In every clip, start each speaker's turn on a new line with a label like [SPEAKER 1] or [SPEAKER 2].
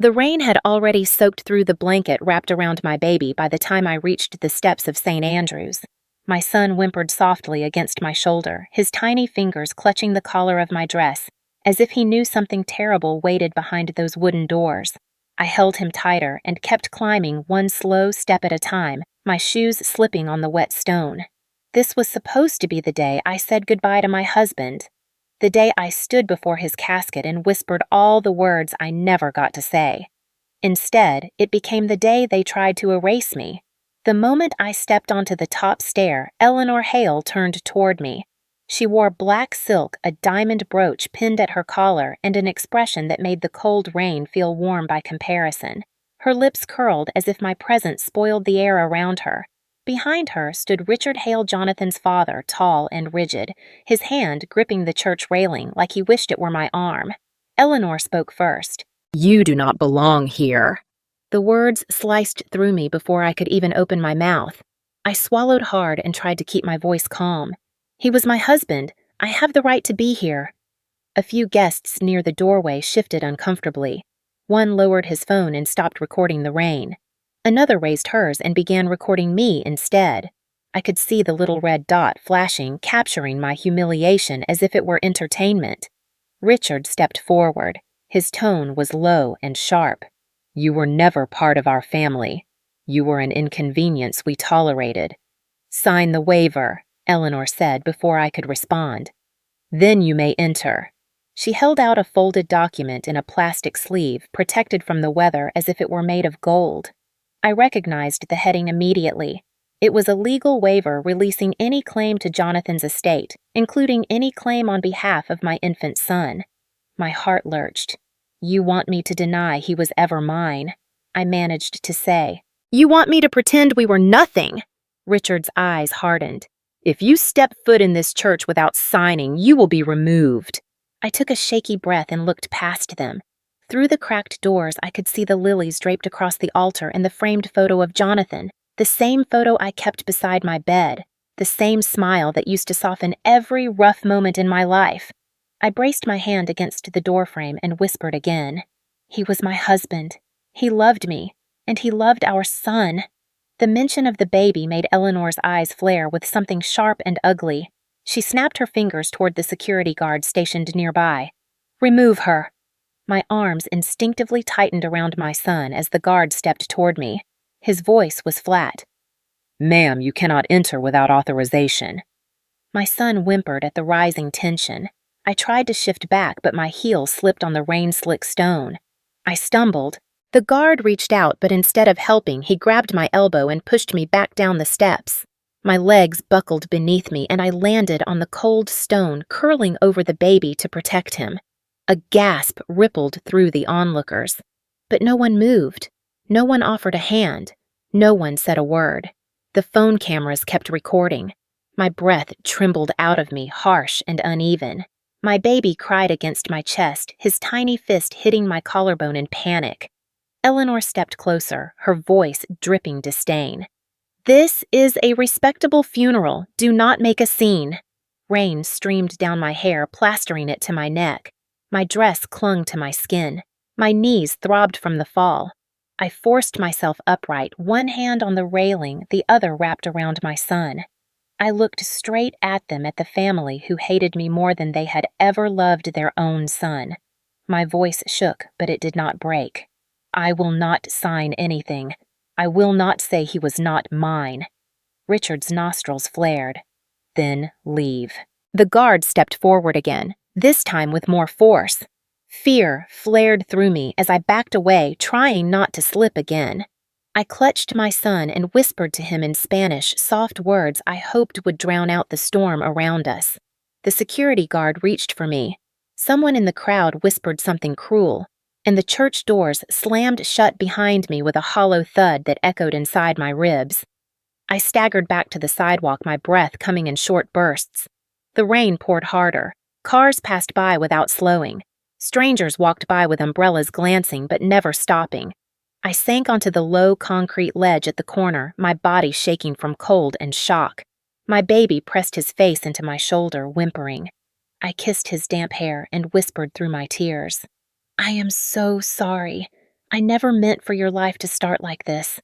[SPEAKER 1] The rain had already soaked through the blanket wrapped around my baby by the time I reached the steps of St. Andrew's. My son whimpered softly against my shoulder, his tiny fingers clutching the collar of my dress, as if he knew something terrible waited behind those wooden doors. I held him tighter and kept climbing one slow step at a time, my shoes slipping on the wet stone. This was supposed to be the day I said goodbye to my husband, the day I stood before his casket and whispered all the words I never got to say. Instead, it became the day they tried to erase me. The moment I stepped onto the top stair, Eleanor Hale turned toward me. She wore black silk, a diamond brooch pinned at her collar, and an expression that made the cold rain feel warm by comparison. Her lips curled as if my presence spoiled the air around her. Behind her stood Richard Hale Jonathan's father, tall and rigid, his hand gripping the church railing like he wished it were my arm. Eleanor spoke first.
[SPEAKER 2] "You do not belong here."
[SPEAKER 1] The words sliced through me before I could even open my mouth. I swallowed hard and tried to keep my voice calm. He was my husband. I have the right to be here. A few guests near the doorway shifted uncomfortably. One lowered his phone and stopped recording the rain. Another raised hers and began recording me instead. I could see the little red dot flashing, capturing my humiliation as if it were entertainment. Richard stepped forward. His tone was low and sharp.
[SPEAKER 2] "You were never part of our family. You were an inconvenience we tolerated."
[SPEAKER 1] "Sign the waiver," Eleanor said before I could respond.
[SPEAKER 2] "Then you may enter."
[SPEAKER 1] She held out a folded document in a plastic sleeve, protected from the weather as if it were made of gold. I recognized the heading immediately. It was a legal waiver releasing any claim to Jonathan's estate, including any claim on behalf of my infant son. My heart lurched. "You want me to deny he was ever mine," I managed to say.
[SPEAKER 2] "You want me to pretend we were nothing?"
[SPEAKER 1] Richard's eyes hardened.
[SPEAKER 2] "If you step foot in this church without signing, you will be removed."
[SPEAKER 1] I took a shaky breath and looked past them. Through the cracked doors, I could see the lilies draped across the altar and the framed photo of Jonathan, the same photo I kept beside my bed, the same smile that used to soften every rough moment in my life. I braced my hand against the doorframe and whispered again. He was my husband. He loved me, and he loved our son. The mention of the baby made Eleanor's eyes flare with something sharp and ugly. She snapped her fingers toward the security guard stationed nearby. "Remove her." My arms instinctively tightened around my son as the guard stepped toward me. His voice was flat.
[SPEAKER 2] "Ma'am, you cannot enter without authorization."
[SPEAKER 1] My son whimpered at the rising tension. I tried to shift back, but my heel slipped on the rain-slick stone. I stumbled. The guard reached out, but instead of helping, he grabbed my elbow and pushed me back down the steps. My legs buckled beneath me, and I landed on the cold stone, curling over the baby to protect him. A gasp rippled through the onlookers. But no one moved. No one offered a hand. No one said a word. The phone cameras kept recording. My breath trembled out of me, harsh and uneven. My baby cried against my chest, his tiny fist hitting my collarbone in panic. Eleanor stepped closer, her voice dripping disdain. "This is a respectable funeral. Do not make a scene." Rain streamed down my hair, plastering it to my neck. My dress clung to my skin. My knees throbbed from the fall. I forced myself upright, one hand on the railing, the other wrapped around my son. I looked straight at them, at the family who hated me more than they had ever loved their own son. My voice shook, but it did not break. "I will not sign anything. I will not say he was not mine." Richard's nostrils flared. "Then leave." The guard stepped forward again, this time with more force. Fear flared through me as I backed away, trying not to slip again. I clutched my son and whispered to him in Spanish soft words I hoped would drown out the storm around us. The security guard reached for me. Someone in the crowd whispered something cruel, and the church doors slammed shut behind me with a hollow thud that echoed inside my ribs. I staggered back to the sidewalk, my breath coming in short bursts. The rain poured harder. Cars passed by without slowing. Strangers walked by with umbrellas glancing but never stopping. I sank onto the low concrete ledge at the corner, my body shaking from cold and shock. My baby pressed his face into my shoulder, whimpering. I kissed his damp hair and whispered through my tears, "I am so sorry. I never meant for your life to start like this.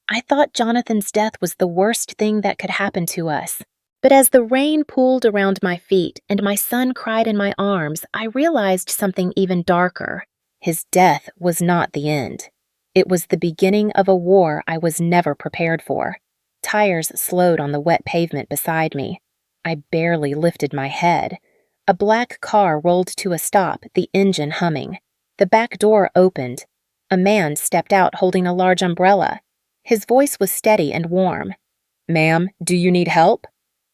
[SPEAKER 1] I thought Jonathan's death was the worst thing that could happen to us. But as the rain pooled around my feet and my son cried in my arms, I realized something even darker. His death was not the end. It was the beginning of a war I was never prepared for. Tires slowed on the wet pavement beside me. I barely lifted my head. A black car rolled to a stop, the engine humming. The back door opened. A man stepped out holding a large umbrella. His voice was steady and warm. "Ma'am, do you need help?"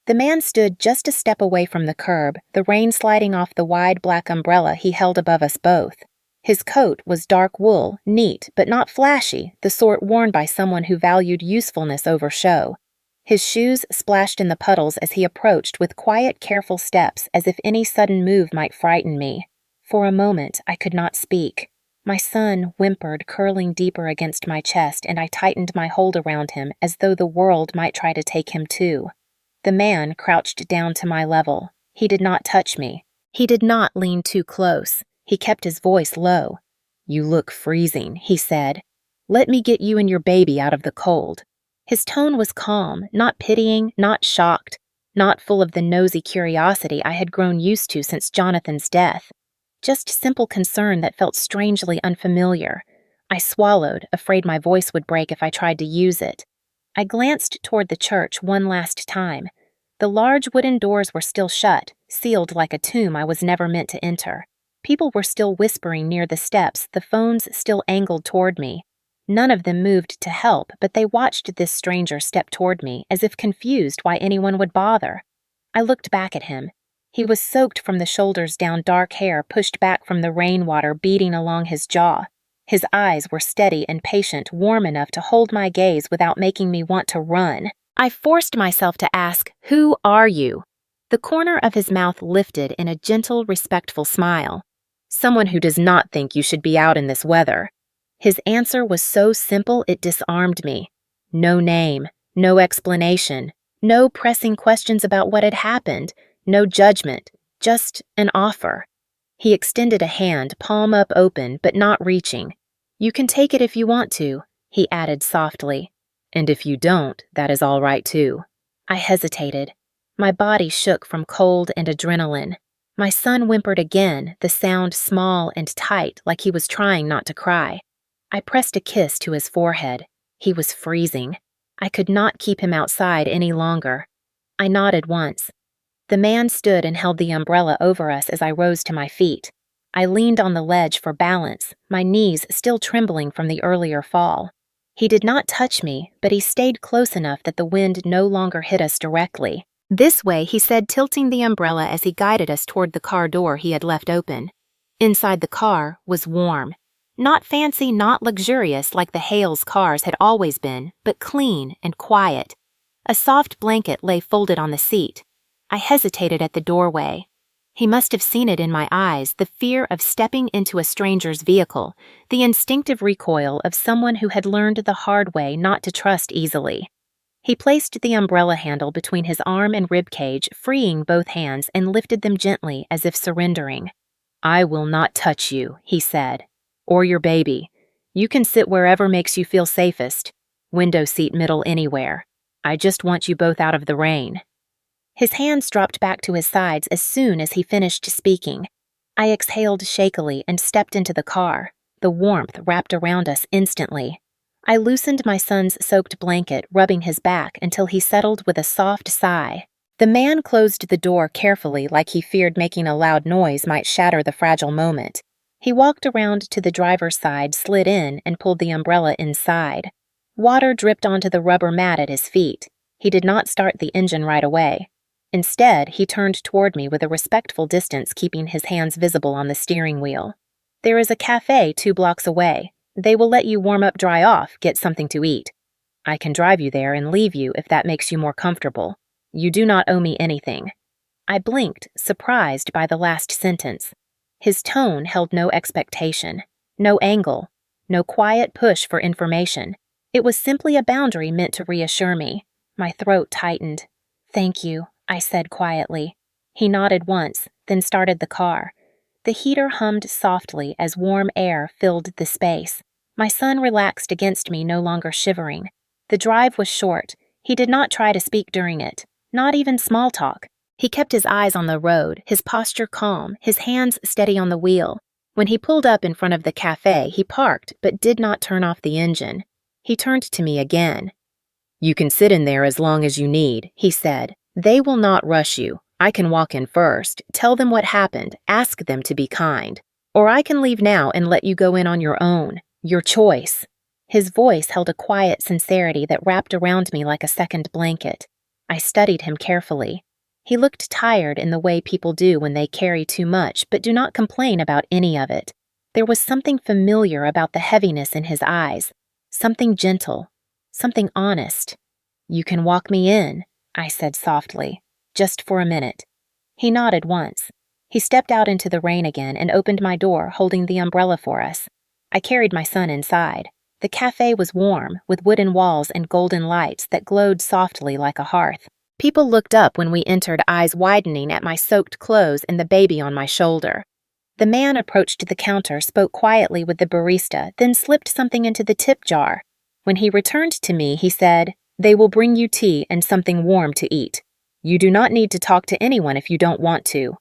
[SPEAKER 1] The man stood just a step away from the curb, the rain sliding off the wide black umbrella he held above us both. His coat was dark wool, neat but not flashy, the sort worn by someone who valued usefulness over show. His shoes splashed in the puddles as he approached with quiet, careful steps, as if any sudden move might frighten me. For a moment, I could not speak. My son whimpered, curling deeper against my chest, and I tightened my hold around him as though the world might try to take him too. The man crouched down to my level. He did not touch me. He did not lean too close. He kept his voice low. "You look freezing," he said. "Let me get you and your baby out of the cold." His tone was calm, not pitying, not shocked, not full of the nosy curiosity I had grown used to since Jonathan's death. Just simple concern that felt strangely unfamiliar. I swallowed, afraid my voice would break if I tried to use it. I glanced toward the church one last time. The large wooden doors were still shut, sealed like a tomb I was never meant to enter. People were still whispering near the steps, the phones still angled toward me. None of them moved to help, but they watched this stranger step toward me, as if confused why anyone would bother. I looked back at him. He was soaked from the shoulders down, dark hair pushed back from the rainwater beating along his jaw. His eyes were steady and patient, warm enough to hold my gaze without making me want to run. I forced myself to ask, "Who are you?" The corner of his mouth lifted in a gentle, respectful smile. "Someone who does not think you should be out in this weather." His answer was so simple it disarmed me. No name, no explanation, no pressing questions about what had happened, no judgment, just an offer. He extended a hand, palm up open, but not reaching. "You can take it if you want to," he added softly. "And if you don't, that is all right too." I hesitated. My body shook from cold and adrenaline. My son whimpered again, the sound small and tight, like he was trying not to cry. I pressed a kiss to his forehead. He was freezing. I could not keep him outside any longer. I nodded once. The man stood and held the umbrella over us as I rose to my feet. I leaned on the ledge for balance, my knees still trembling from the earlier fall. He did not touch me, but he stayed close enough that the wind no longer hit us directly. "This way," he said, tilting the umbrella as he guided us toward the car door he had left open. Inside the car was warm. Not fancy, not luxurious like the Hales cars had always been, but clean and quiet. A soft blanket lay folded on the seat. I hesitated at the doorway. He must have seen it in my eyes, the fear of stepping into a stranger's vehicle, the instinctive recoil of someone who had learned the hard way not to trust easily. He placed the umbrella handle between his arm and rib cage, freeing both hands, and lifted them gently as if surrendering. "I will not touch you," he said. "Or your baby. You can sit wherever makes you feel safest. Window seat middle anywhere. I just want you both out of the rain." His hands dropped back to his sides as soon as he finished speaking. I exhaled shakily and stepped into the car. The warmth wrapped around us instantly. I loosened my son's soaked blanket, rubbing his back until he settled with a soft sigh. The man closed the door carefully, like he feared making a loud noise might shatter the fragile moment. He walked around to the driver's side, slid in, and pulled the umbrella inside. Water dripped onto the rubber mat at his feet. He did not start the engine right away. Instead, he turned toward me with a respectful distance, keeping his hands visible on the steering wheel. "There is a cafe 2 blocks away. They will let you warm up, dry off, get something to eat. I can drive you there and leave you if that makes you more comfortable. You do not owe me anything." I blinked, surprised by the last sentence. His tone held no expectation, no angle, no quiet push for information. It was simply a boundary meant to reassure me. My throat tightened. "Thank you," I said quietly. He nodded once, then started the car. The heater hummed softly as warm air filled the space. My son relaxed against me, no longer shivering. The drive was short. He did not try to speak during it, not even small talk. He kept his eyes on the road, his posture calm, his hands steady on the wheel. When he pulled up in front of the cafe, he parked but did not turn off the engine. He turned to me again.
[SPEAKER 2] "You can sit in there as long as you need," he said. "They will not rush you. I can walk in first, tell them what happened, ask them to be kind. Or I can leave now and let you go in on your own. Your choice."
[SPEAKER 1] His voice held a quiet sincerity that wrapped around me like a second blanket. I studied him carefully. He looked tired in the way people do when they carry too much but do not complain about any of it. There was something familiar about the heaviness in his eyes, something gentle, something honest.
[SPEAKER 2] "You can walk me in," I said softly, "just for a minute."
[SPEAKER 1] He nodded once. He stepped out into the rain again and opened my door, holding the umbrella for us. I carried my son inside. The cafe was warm, with wooden walls and golden lights that glowed softly like a hearth. People looked up when we entered, eyes widening at my soaked clothes and the baby on my shoulder. The man approached the counter, spoke quietly with the barista, then slipped something into the tip jar. When he returned to me, he said, "They will bring you tea and something warm to eat. You do not need to talk to anyone if you don't want to."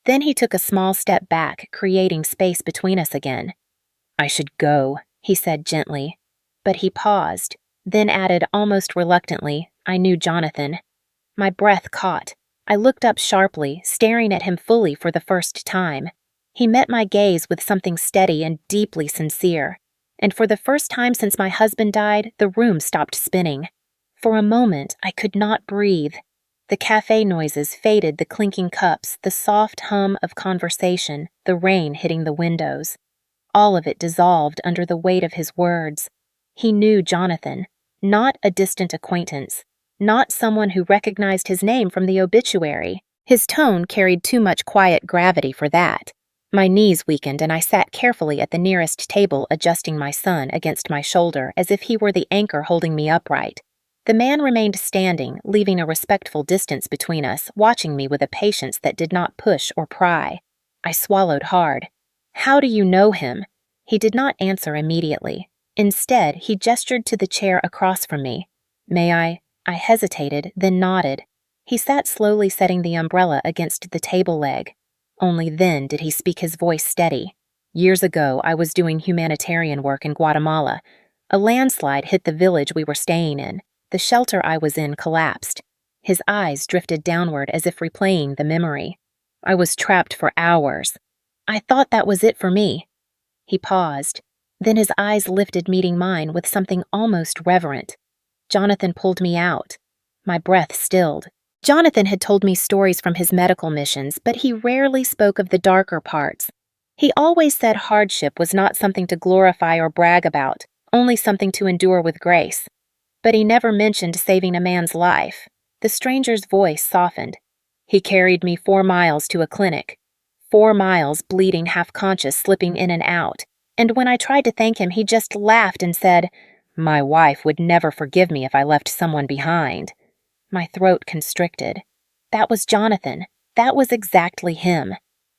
[SPEAKER 1] Then he took a small step back, creating space between us again.
[SPEAKER 2] "I should go,"
[SPEAKER 1] he said gently. But he paused, then added almost reluctantly, "I knew Jonathan." My breath caught. I looked up sharply, staring at him fully for the first time. He met my gaze with something steady and deeply sincere. And for the first time since my husband died, the room stopped spinning. For a moment, I could not breathe. The cafe noises faded, the clinking cups, the soft hum of conversation, the rain hitting the windows. All of it dissolved under the weight of his words. He knew Jonathan, not a distant acquaintance, not someone who recognized his name from the obituary. His tone carried too much quiet gravity for that. My knees weakened and I sat carefully at the nearest table, adjusting my son against my shoulder as if he were the anchor holding me upright. The man remained standing, leaving a respectful distance between us, watching me with a patience that did not push or pry. I swallowed hard. "How do you know him?" He did not answer immediately. Instead, he gestured to the chair across from me. "May I?" I hesitated, then nodded. He sat slowly, setting the umbrella against the table leg. Only then did he speak, his voice steady. "Years ago, I was doing humanitarian work in Guatemala. A landslide hit the village we were staying in. The shelter I was in collapsed." His eyes drifted downward as if replaying the memory. "I was trapped for hours. I thought that was it for me." He paused. Then his eyes lifted, meeting mine with something almost reverent. "Jonathan pulled me out." My breath stilled. Jonathan had told me stories from his medical missions, but he rarely spoke of the darker parts. He always said hardship was not something to glorify or brag about, only something to endure with grace. But he never mentioned saving a man's life. The stranger's voice softened. "He carried me 4 miles to a clinic. 4 miles, bleeding, half-conscious, slipping in and out. And when I tried to thank him, he just laughed and said, 'My wife would never forgive me if I left someone behind.'" My throat constricted. That was Jonathan. That was exactly him.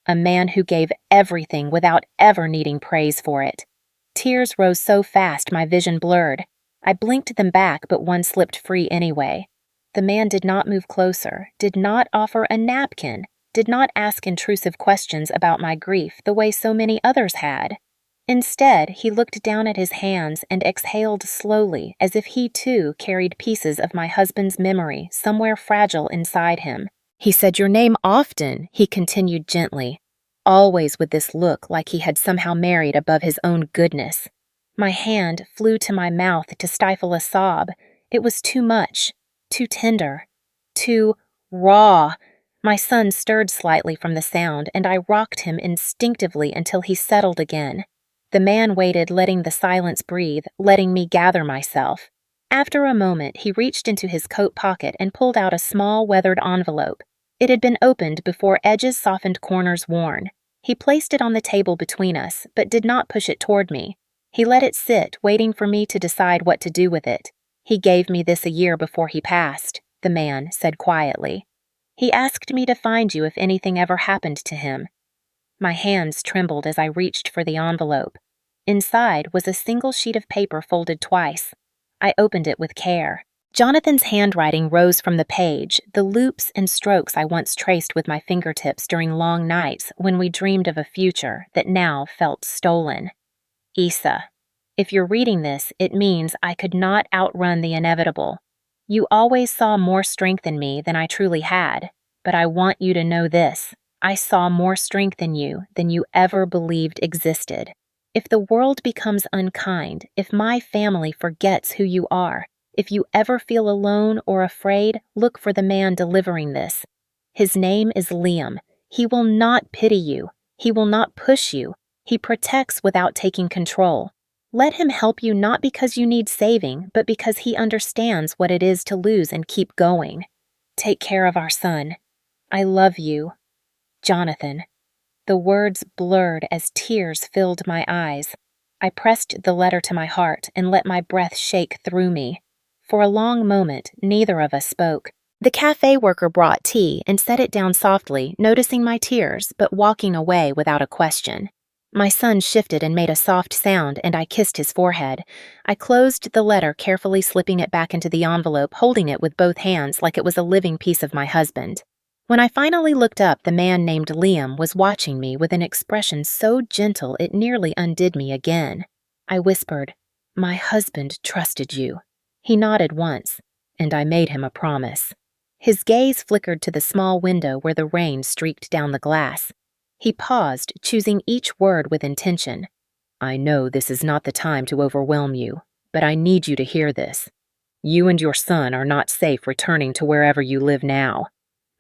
[SPEAKER 1] A man who gave everything without ever needing praise for it. Tears rose so fast my vision blurred. I blinked them back, but one slipped free anyway. The man did not move closer, did not offer a napkin, did not ask intrusive questions about my grief the way so many others had. Instead, he looked down at his hands and exhaled slowly, as if he too carried pieces of my husband's memory somewhere fragile inside him. "He said your name often," he continued gently, always with this look like he had somehow married above his own goodness. My hand flew to my mouth to stifle a sob. It was too much, too tender, too raw. My son stirred slightly from the sound, and I rocked him instinctively until he settled again. The man waited, letting the silence breathe, letting me gather myself. After a moment, he reached into his coat pocket and pulled out a small, weathered envelope. It had been opened before edges softened, corners worn. He placed it on the table between us, but did not push it toward me. He let it sit, waiting for me to decide what to do with it. "He gave me this a year before he passed," the man said quietly. "He asked me to find you if anything ever happened to him." My hands trembled as I reached for the envelope. Inside was a single sheet of paper folded twice. I opened it with care. Jonathan's handwriting rose from the page, the loops and strokes I once traced with my fingertips during long nights when we dreamed of a future that now felt stolen. Issa, if you're reading this, it means I could not outrun the inevitable. You always saw more strength in me than I truly had, but I want you to know this. I saw more strength in you than you ever believed existed. If the world becomes unkind, if my family forgets who you are, if you ever feel alone or afraid, look for the man delivering this. His name is Liam. He will not pity you. He will not push you. He protects without taking control. Let him help you not because you need saving, but because he understands what it is to lose and keep going. Take care of our son. I love you. Jonathan. The words blurred as tears filled my eyes. I pressed the letter to my heart and let my breath shake through me. For a long moment, neither of us spoke. The cafe worker brought tea and set it down softly, noticing my tears, but walking away without a question. My son shifted and made a soft sound, and I kissed his forehead. I closed the letter, carefully slipping it back into the envelope, holding it with both hands like it was a living piece of my husband. When I finally looked up, the man named Liam was watching me with an expression so gentle it nearly undid me again. I whispered, "My husband trusted you." He nodded once, and I made him a promise. His gaze flickered to the small window where the rain streaked down the glass. He paused, choosing each word with intention. "I know this is not the time to overwhelm you, but I need you to hear this. You and your son are not safe returning to wherever you live now."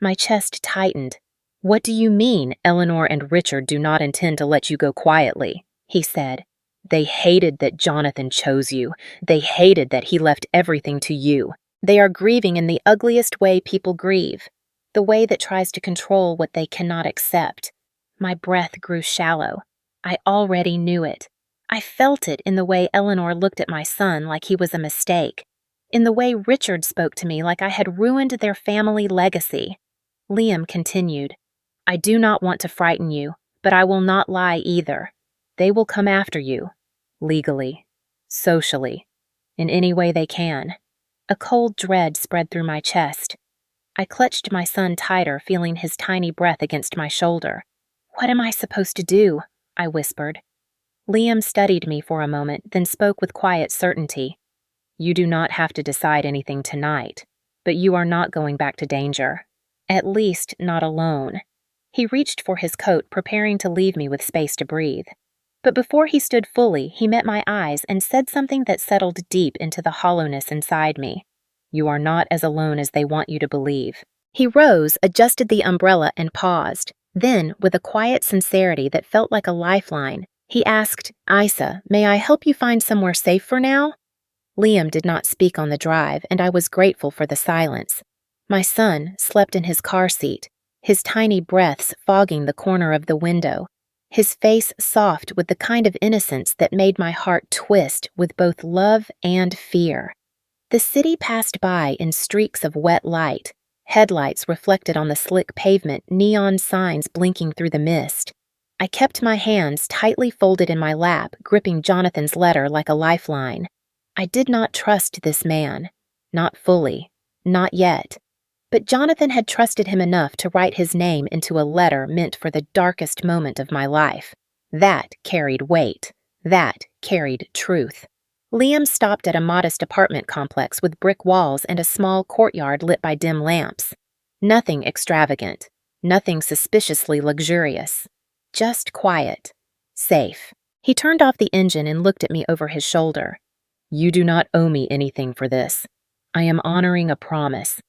[SPEAKER 1] My chest tightened. "What do you mean Eleanor and Richard do not intend to let you go quietly?" he said. "They hated that Jonathan chose you. They hated that he left everything to you. They are grieving in the ugliest way people grieve, the way that tries to control what they cannot accept." My breath grew shallow. I already knew it. I felt it in the way Eleanor looked at my son like he was a mistake, in the way Richard spoke to me like I had ruined their family legacy. Liam continued, "I do not want to frighten you, but I will not lie either. They will come after you, legally, socially, in any way they can." A cold dread spread through my chest. I clutched my son tighter, feeling his tiny breath against my shoulder. "What am I supposed to do?" I whispered. Liam studied me for a moment, then spoke with quiet certainty. "You do not have to decide anything tonight, but you are not going back to danger. At least, not alone." He reached for his coat, preparing to leave me with space to breathe. But before he stood fully, he met my eyes and said something that settled deep into the hollowness inside me. "You are not as alone as they want you to believe." He rose, adjusted the umbrella, and paused. Then, with a quiet sincerity that felt like a lifeline, he asked, "Issa, may I help you find somewhere safe for now?" Liam did not speak on the drive, and I was grateful for the silence. My son slept in his car seat, his tiny breaths fogging the corner of the window, his face soft with the kind of innocence that made my heart twist with both love and fear. The city passed by in streaks of wet light, headlights reflected on the slick pavement, neon signs blinking through the mist. I kept my hands tightly folded in my lap, gripping Jonathan's letter like a lifeline. I did not trust this man. Not fully. Not yet. But Jonathan had trusted him enough to write his name into a letter meant for the darkest moment of my life. That carried weight. That carried truth. Liam stopped at a modest apartment complex with brick walls and a small courtyard lit by dim lamps. Nothing extravagant. Nothing suspiciously luxurious. Just quiet. Safe. He turned off the engine and looked at me over his shoulder. "You do not owe me anything for this. I am honoring a promise."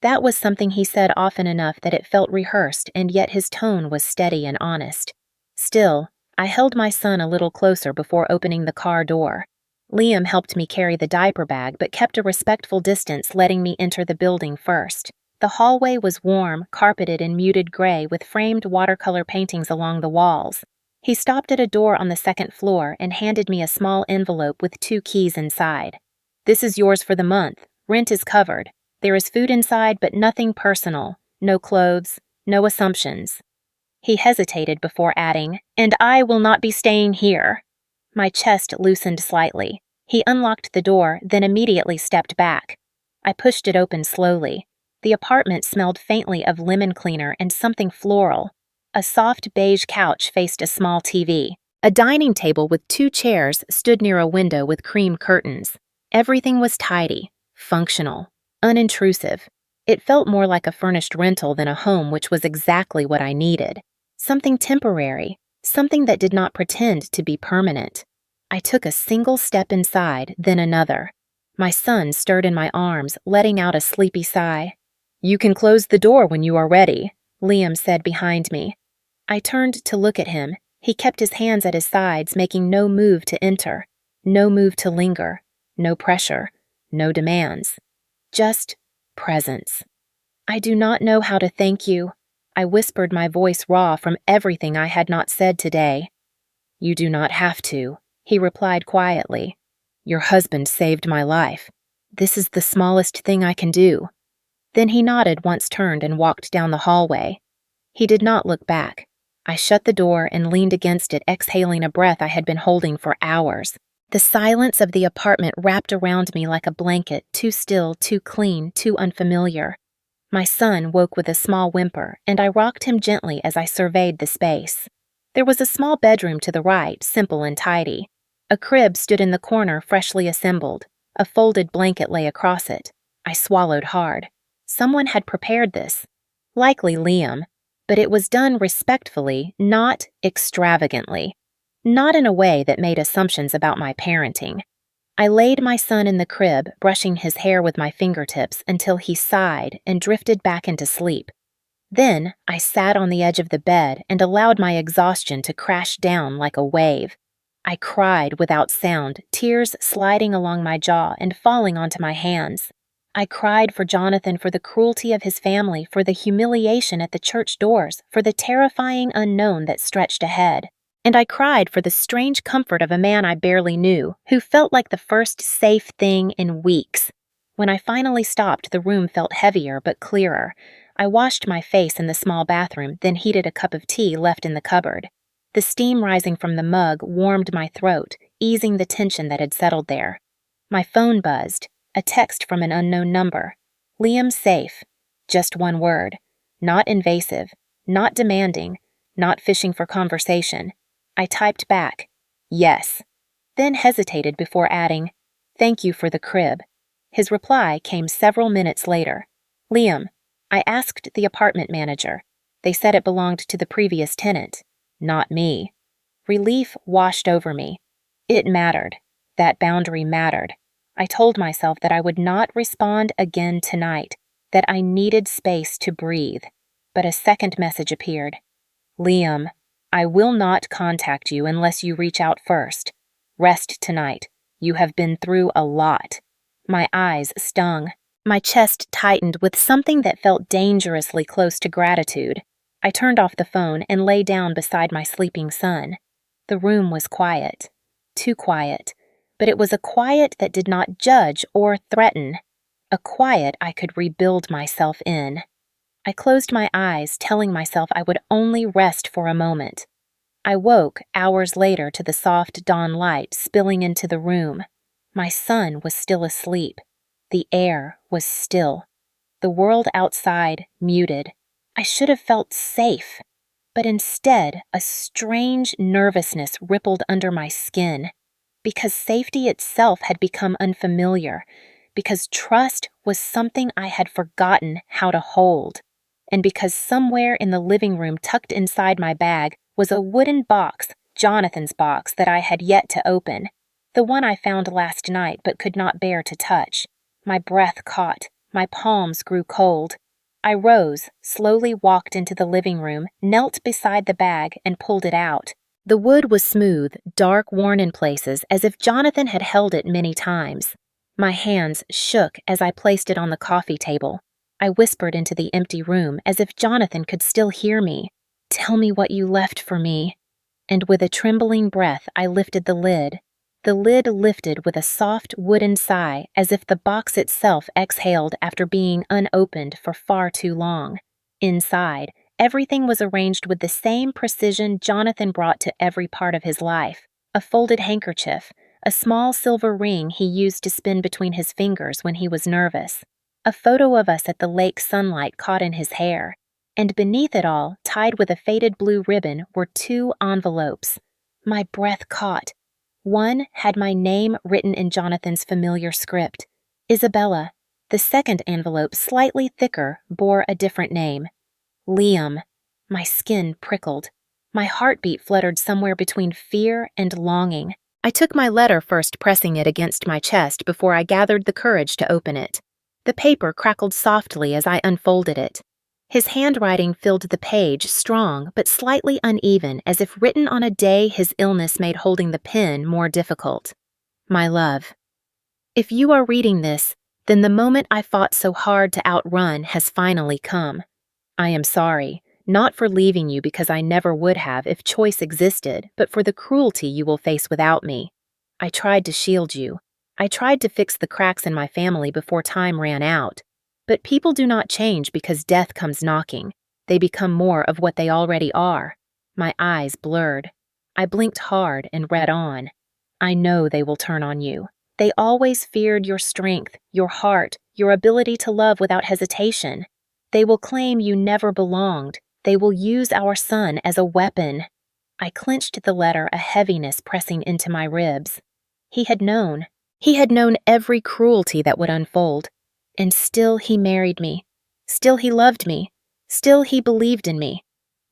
[SPEAKER 1] That was something he said often enough that it felt rehearsed, and yet his tone was steady and honest. Still, I held my son a little closer before opening the car door. Liam helped me carry the diaper bag, but kept a respectful distance, letting me enter the building first. The hallway was warm, carpeted in muted gray with framed watercolor paintings along the walls. He stopped at a door on the second floor and handed me a small envelope with 2 keys inside. "This is yours for the month. Rent is covered. There is food inside, but nothing personal. No clothes, no assumptions." He hesitated before adding, "And I will not be staying here." My chest loosened slightly. He unlocked the door, then immediately stepped back. I pushed it open slowly. The apartment smelled faintly of lemon cleaner and something floral. A soft beige couch faced a small TV. A dining table with 2 chairs stood near a window with cream curtains. Everything was tidy, functional, unintrusive. It felt more like a furnished rental than a home, which was exactly what I needed. Something temporary, something that did not pretend to be permanent. I took a single step inside, then another. My son stirred in my arms, letting out a sleepy sigh. "You can close the door when you are ready," Liam said behind me. I turned to look at him. He kept his hands at his sides, making no move to enter, no move to linger, no pressure, no demands. Just presence. "I do not know how to thank you," I whispered, my voice raw from everything I had not said today. "You do not have to," he replied quietly. "Your husband saved my life. This is the smallest thing I can do." Then he nodded, once turned and walked down the hallway. He did not look back. I shut the door and leaned against it, exhaling a breath I had been holding for hours. The silence of the apartment wrapped around me like a blanket, too still, too clean, too unfamiliar. My son woke with a small whimper, and I rocked him gently as I surveyed the space. There was a small bedroom to the right, simple and tidy. A crib stood in the corner, freshly assembled. A folded blanket lay across it. I swallowed hard. Someone had prepared this. Likely Liam. But it was done respectfully, not extravagantly. Not in a way that made assumptions about my parenting. I laid my son in the crib, brushing his hair with my fingertips until he sighed and drifted back into sleep. Then I sat on the edge of the bed and allowed my exhaustion to crash down like a wave. I cried without sound, tears sliding along my jaw and falling onto my hands. I cried for Jonathan, for the cruelty of his family, for the humiliation at the church doors, for the terrifying unknown that stretched ahead. And I cried for the strange comfort of a man I barely knew, who felt like the first safe thing in weeks. When I finally stopped, the room felt heavier but clearer. I washed my face in the small bathroom, then heated a cup of tea left in the cupboard. The steam rising from the mug warmed my throat, easing the tension that had settled there. My phone buzzed. A text from an unknown number. "Liam safe." Just one word. Not invasive, not demanding, not fishing for conversation. I typed back, "Yes," then hesitated before adding, "Thank you for the crib." His reply came several minutes later. "Liam, I asked the apartment manager. They said it belonged to the previous tenant, not me." Relief washed over me. It mattered. That boundary mattered. I told myself that I would not respond again tonight, that I needed space to breathe. But a second message appeared. "Liam, I will not contact you unless you reach out first. Rest tonight. You have been through a lot." My eyes stung. My chest tightened with something that felt dangerously close to gratitude. I turned off the phone and lay down beside my sleeping son. The room was quiet. Too quiet. But it was a quiet that did not judge or threaten. A quiet I could rebuild myself in. I closed my eyes, telling myself I would only rest for a moment. I woke hours later to the soft dawn light spilling into the room. My son was still asleep. The air was still. The world outside muted. I should have felt safe. But instead, a strange nervousness rippled under my skin. Because safety itself had become unfamiliar, because trust was something I had forgotten how to hold, and because somewhere in the living room tucked inside my bag was a wooden box, Jonathan's box, that I had yet to open, the one I found last night but could not bear to touch. My breath caught, my palms grew cold. I rose, slowly walked into the living room, knelt beside the bag, and pulled it out. The wood was smooth, dark, worn in places, as if Jonathan had held it many times. My hands shook as I placed it on the coffee table. I whispered into the empty room as if Jonathan could still hear me. "Tell me what you left for me." And with a trembling breath, I lifted the lid. The lid lifted with a soft wooden sigh, as if the box itself exhaled after being unopened for far too long. Inside, everything was arranged with the same precision Jonathan brought to every part of his life. a folded handkerchief, a small silver ring he used to spin between his fingers when he was nervous, a photo of us at the lake sunlight caught in his hair, and beneath it all, tied with a faded blue ribbon, were 2 envelopes. My breath caught. One had my name written in Jonathan's familiar script, Isabella. The second envelope, slightly thicker, bore a different name, Liam. My skin prickled. My heartbeat fluttered somewhere between fear and longing. I took my letter first, pressing it against my chest before I gathered the courage to open it. The paper crackled softly as I unfolded it. His handwriting filled the page, strong but slightly uneven, as if written on a day his illness made holding the pen more difficult. My love, if you are reading this, then the moment I fought so hard to outrun has finally come. I am sorry, not for leaving you because I never would have if choice existed, but for the cruelty you will face without me. I tried to shield you. I tried to fix the cracks in my family before time ran out. But people do not change because death comes knocking. They become more of what they already are. My eyes blurred. I blinked hard and read on. I know they will turn on you. They always feared your strength, your heart, your ability to love without hesitation. They will claim you never belonged. They will use our son as a weapon. I clenched the letter, a heaviness pressing into my ribs. He had known. He had known every cruelty that would unfold. And still he married me. Still he loved me. Still he believed in me.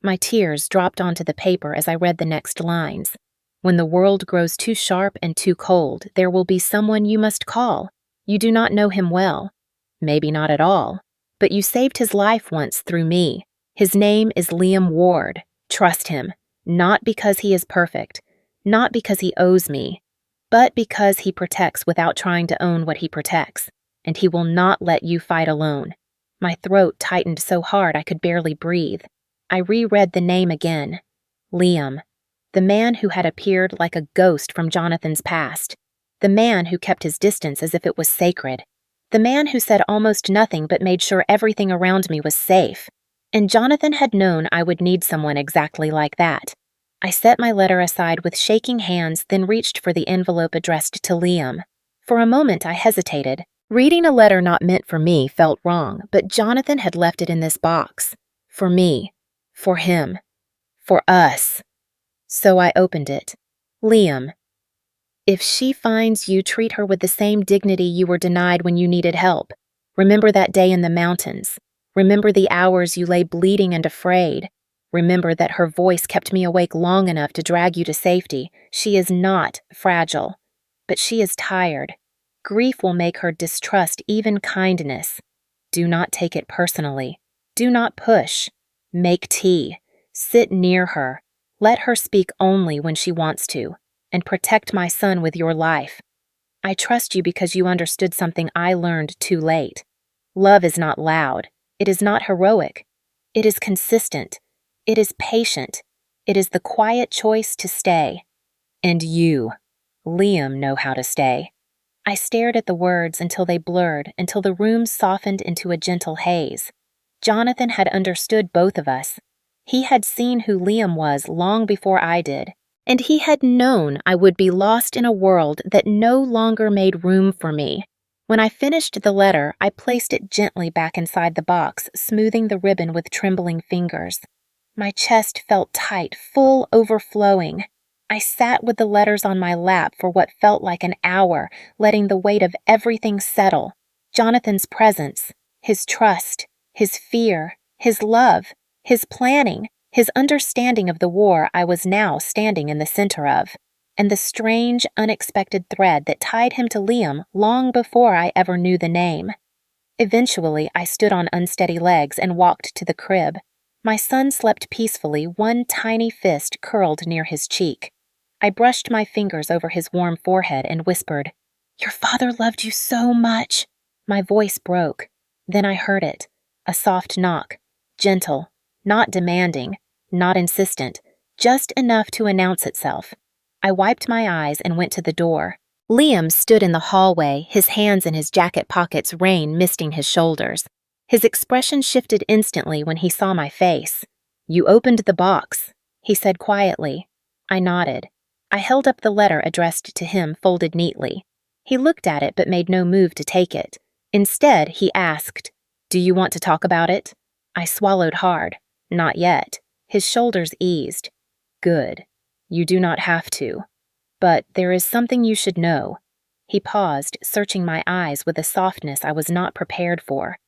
[SPEAKER 1] My tears dropped onto the paper as I read the next lines. When the world grows too sharp and too cold, there will be someone you must call. You do not know him well. Maybe not at all. But you saved his life once through me. His name is Liam Ward. Trust him. Not because he is perfect. Not because he owes me. But because he protects without trying to own what he protects. And he will not let you fight alone. My throat tightened so hard I could barely breathe. I reread the name again. Liam. The man who had appeared like a ghost from Jonathan's past. The man who kept his distance as if it was sacred. The man who said almost nothing but made sure everything around me was safe. And Jonathan had known I would need someone exactly like that. I set my letter aside with shaking hands, then reached for the envelope addressed to Liam. For a moment I hesitated. Reading a letter not meant for me felt wrong, but Jonathan had left it in this box. For me. For him. For us. So I opened it. Liam. If she finds you, treat her with the same dignity you were denied when you needed help. Remember that day in the mountains. Remember the hours you lay bleeding and afraid. Remember that her voice kept me awake long enough to drag you to safety. She is not fragile, but she is tired. Grief will make her distrust even kindness. Do not take it personally. Do not push. Make tea. Sit near her. Let her speak only when she wants to, and protect my son with your life. I trust you because you understood something I learned too late. Love is not loud. It is not heroic. It is consistent. It is patient. It is the quiet choice to stay. And you, Liam, know how to stay. I stared at the words until they blurred, until the room softened into a gentle haze. Jonathan had understood both of us. He had seen who Liam was long before I did, and he had known I would be lost in a world that no longer made room for me. When I finished the letter, I placed it gently back inside the box, smoothing the ribbon with trembling fingers. My chest felt tight, full, overflowing. I sat with the letters on my lap for what felt like an hour, letting the weight of everything settle. Jonathan's presence, his trust, his fear, his love, his planning, his understanding of the war I was now standing in the center of, and the strange, unexpected thread that tied him to Liam long before I ever knew the name. Eventually, I stood on unsteady legs and walked to the crib. My son slept peacefully, one tiny fist curled near his cheek. I brushed my fingers over his warm forehead and whispered, "Your father loved you so much." My voice broke. Then I heard it, a soft knock, gentle, not demanding, not insistent, just enough to announce itself. I wiped my eyes and went to the door. Liam stood in the hallway, his hands in his jacket pockets, rain misting his shoulders. His expression shifted instantly when he saw my face. "You opened the box," he said quietly. I nodded. I held up the letter addressed to him, folded neatly. He looked at it but made no move to take it. Instead, he asked, "Do you want to talk about it?" I swallowed hard. Not yet. His shoulders eased. "Good. You do not have to. But there is something you should know." He paused, searching my eyes with a softness I was not prepared for.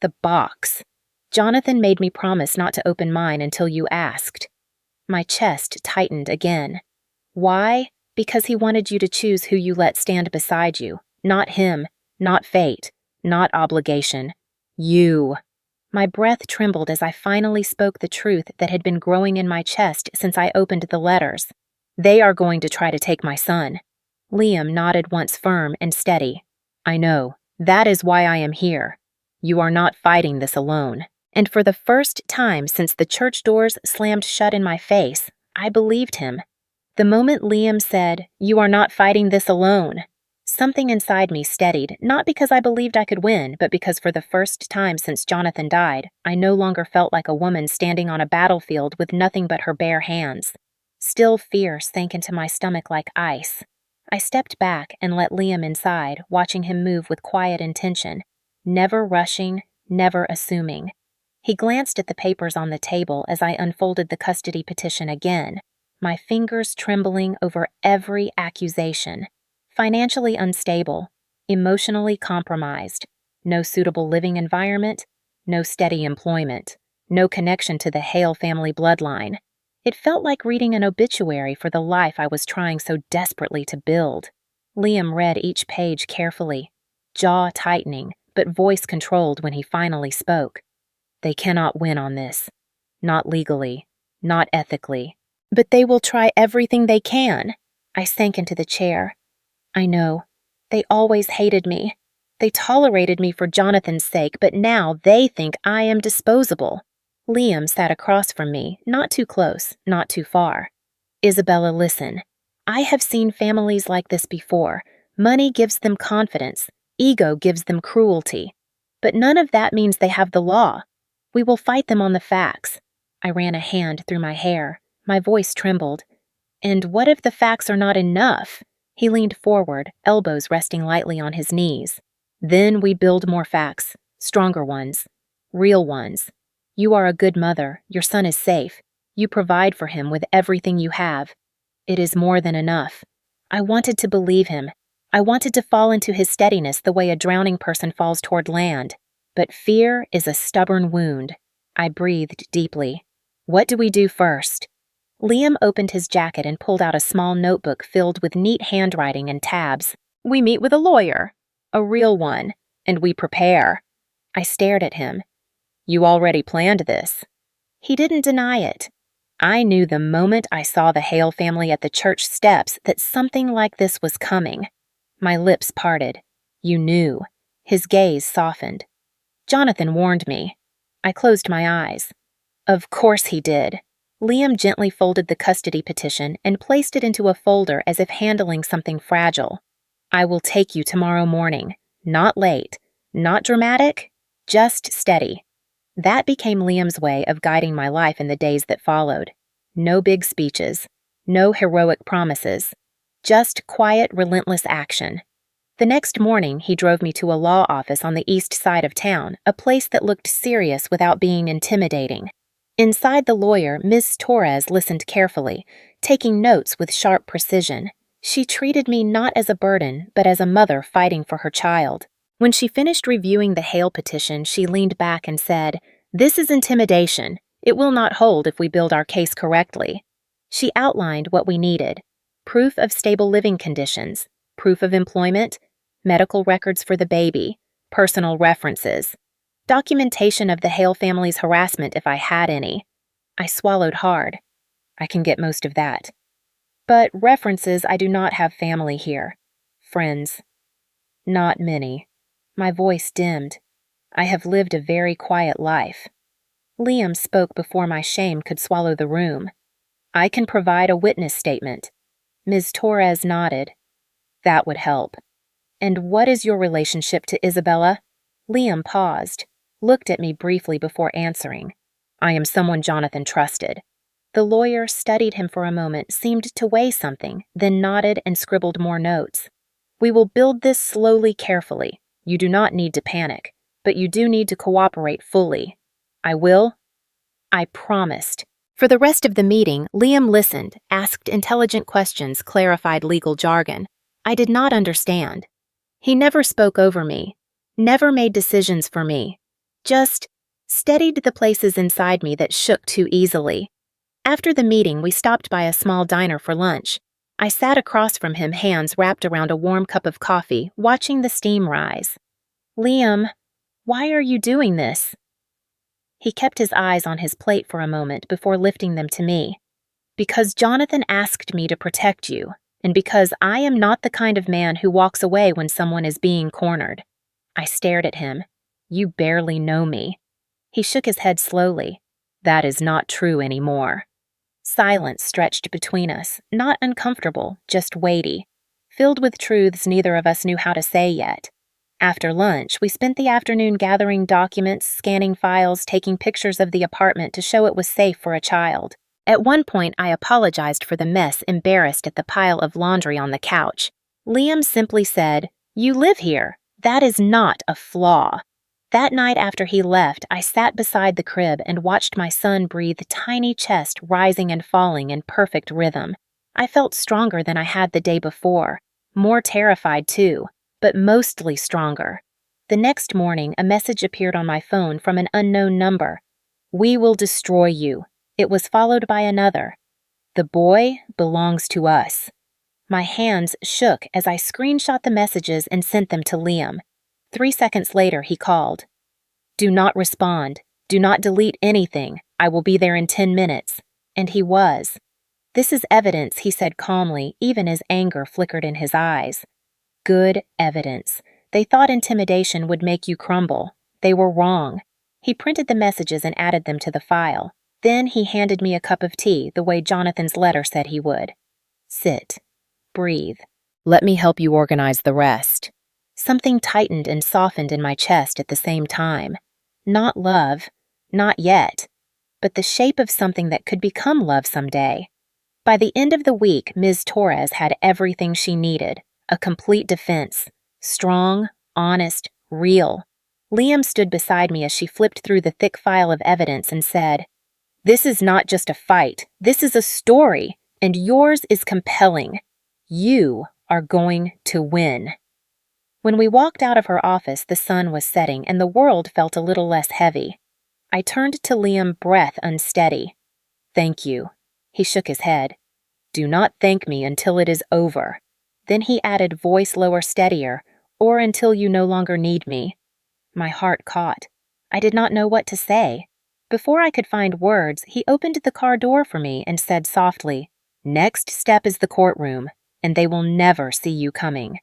[SPEAKER 1] "The box. Jonathan made me promise not to open mine until you asked." My chest tightened again. "Why? Because he wanted you to choose who you let stand beside you. Not him, not fate, not obligation. You." My breath trembled as I finally spoke the truth that had been growing in my chest since I opened the letters. "They are going to try to take my son." Liam nodded once, firm and steady. "I know. That is why I am here. You are not fighting this alone." And for the first time since the church doors slammed shut in my face, I believed him. The moment Liam said, "You are not fighting this alone," something inside me steadied, not because I believed I could win, but because for the first time since Jonathan died, I no longer felt like a woman standing on a battlefield with nothing but her bare hands. Still, fear sank into my stomach like ice. I stepped back and let Liam inside, watching him move with quiet intention, never rushing, never assuming. He glanced at the papers on the table as I unfolded the custody petition again, my fingers trembling over every accusation. Financially unstable, emotionally compromised, no suitable living environment, no steady employment, no connection to the Hale family bloodline. It felt like reading an obituary for the life I was trying so desperately to build. Liam read each page carefully, jaw tightening, but voice controlled when he finally spoke. "They cannot win on this. Not legally, not ethically. But they will try everything they can." I sank into the chair. "I know. They always hated me. They tolerated me for Jonathan's sake, but now they think I am disposable." Liam sat across from me, not too close, not too far. "Isabella, listen. I have seen families like this before. Money gives them confidence. Ego gives them cruelty. But none of that means they have the law. We will fight them on the facts." I ran a hand through my hair. My voice trembled. "And what if the facts are not enough?" He leaned forward, elbows resting lightly on his knees. "Then we build more facts, stronger ones, real ones. You are a good mother. Your son is safe. You provide for him with everything you have. It is more than enough." I wanted to believe him. I wanted to fall into his steadiness the way a drowning person falls toward land. But fear is a stubborn wound. I breathed deeply. "What do we do first?" Liam opened his jacket and pulled out a small notebook filled with neat handwriting and tabs. "We meet with a lawyer, a real one, and we prepare." I stared at him. "You already planned this." He didn't deny it. I knew the moment I saw the Hale family at the church steps that something like this was coming. My lips parted. "You knew." His gaze softened. "Jonathan warned me." I closed my eyes. "Of course he did." Liam gently folded the custody petition and placed it into a folder as if handling something fragile. "I will take you tomorrow morning. Not late. Not dramatic. Just steady." That became Liam's way of guiding my life in the days that followed. No big speeches. No heroic promises. Just quiet, relentless action. The next morning, he drove me to a law office on the east side of town, a place that looked serious without being intimidating. Inside the lawyer, Ms. Torres listened carefully, taking notes with sharp precision. She treated me not as a burden, but as a mother fighting for her child. When she finished reviewing the Hale petition, she leaned back and said, "This is intimidation. It will not hold if we build our case correctly." She outlined what we needed: proof of stable living conditions, proof of employment, medical records for the baby, personal references, documentation of the Hale family's harassment if I had any. I swallowed hard. I can get most of that. But references, I do not have family here. Friends. Not many. My voice dimmed. I have lived a very quiet life. Liam spoke before my shame could swallow the room. "I can provide a witness statement." Ms. Torres nodded. "That would help." "And what is your relationship to Isabella?" Liam paused, looked at me briefly before answering. "I am someone Jonathan trusted." The lawyer studied him for a moment, seemed to weigh something, then nodded and scribbled more notes. "We will build this slowly, carefully. You do not need to panic, but you do need to cooperate fully." "I will." I promised. For the rest of the meeting, Liam listened, asked intelligent questions, clarified legal jargon. I did not understand. He never spoke over me, never made decisions for me, just steadied the places inside me that shook too easily. After the meeting, we stopped by a small diner for lunch. I sat across from him, hands wrapped around a warm cup of coffee, watching the steam rise. "Liam, why are you doing this?" He kept his eyes on his plate for a moment before lifting them to me. "Because Jonathan asked me to protect you, and because I am not the kind of man who walks away when someone is being cornered." I stared at him. "You barely know me." He shook his head slowly. "That is not true anymore." Silence stretched between us, not uncomfortable, just weighty, filled with truths neither of us knew how to say yet. After lunch, we spent the afternoon gathering documents, scanning files, taking pictures of the apartment to show it was safe for a child. At one point, I apologized for the mess, embarrassed at the pile of laundry on the couch. Liam simply said, "You live here. That is not a flaw." That night after he left, I sat beside the crib and watched my son breathe, tiny chest rising and falling in perfect rhythm. I felt stronger than I had the day before, more terrified too, but mostly stronger. The next morning, a message appeared on my phone from an unknown number. "We will destroy you." It was followed by another. "The boy belongs to us." My hands shook as I screenshot the messages and sent them to Liam. 3 seconds later, he called. "Do not respond. Do not delete anything. I will be there in 10 minutes. And he was. "This is evidence," he said calmly, even as anger flickered in his eyes. "Good evidence. They thought intimidation would make you crumble. They were wrong." He printed the messages and added them to the file. Then he handed me a cup of tea, the way Jonathan's letter said he would. "Sit. Breathe. Let me help you organize the rest." Something tightened and softened in my chest at the same time. Not love, not yet, but the shape of something that could become love someday. By the end of the week, Ms. Torres had everything she needed, a complete defense, strong, honest, real. Liam stood beside me as she flipped through the thick file of evidence and said, "This is not just a fight, this is a story, and yours is compelling. You are going to win." When we walked out of her office, the sun was setting and the world felt a little less heavy. I turned to Liam, breath unsteady. "Thank you." He shook his head. "Do not thank me until it is over." Then he added, voice lower, steadier, "Or until you no longer need me." My heart caught. I did not know what to say. Before I could find words, he opened the car door for me and said softly, "Next step is the courtroom, and they will never see you coming."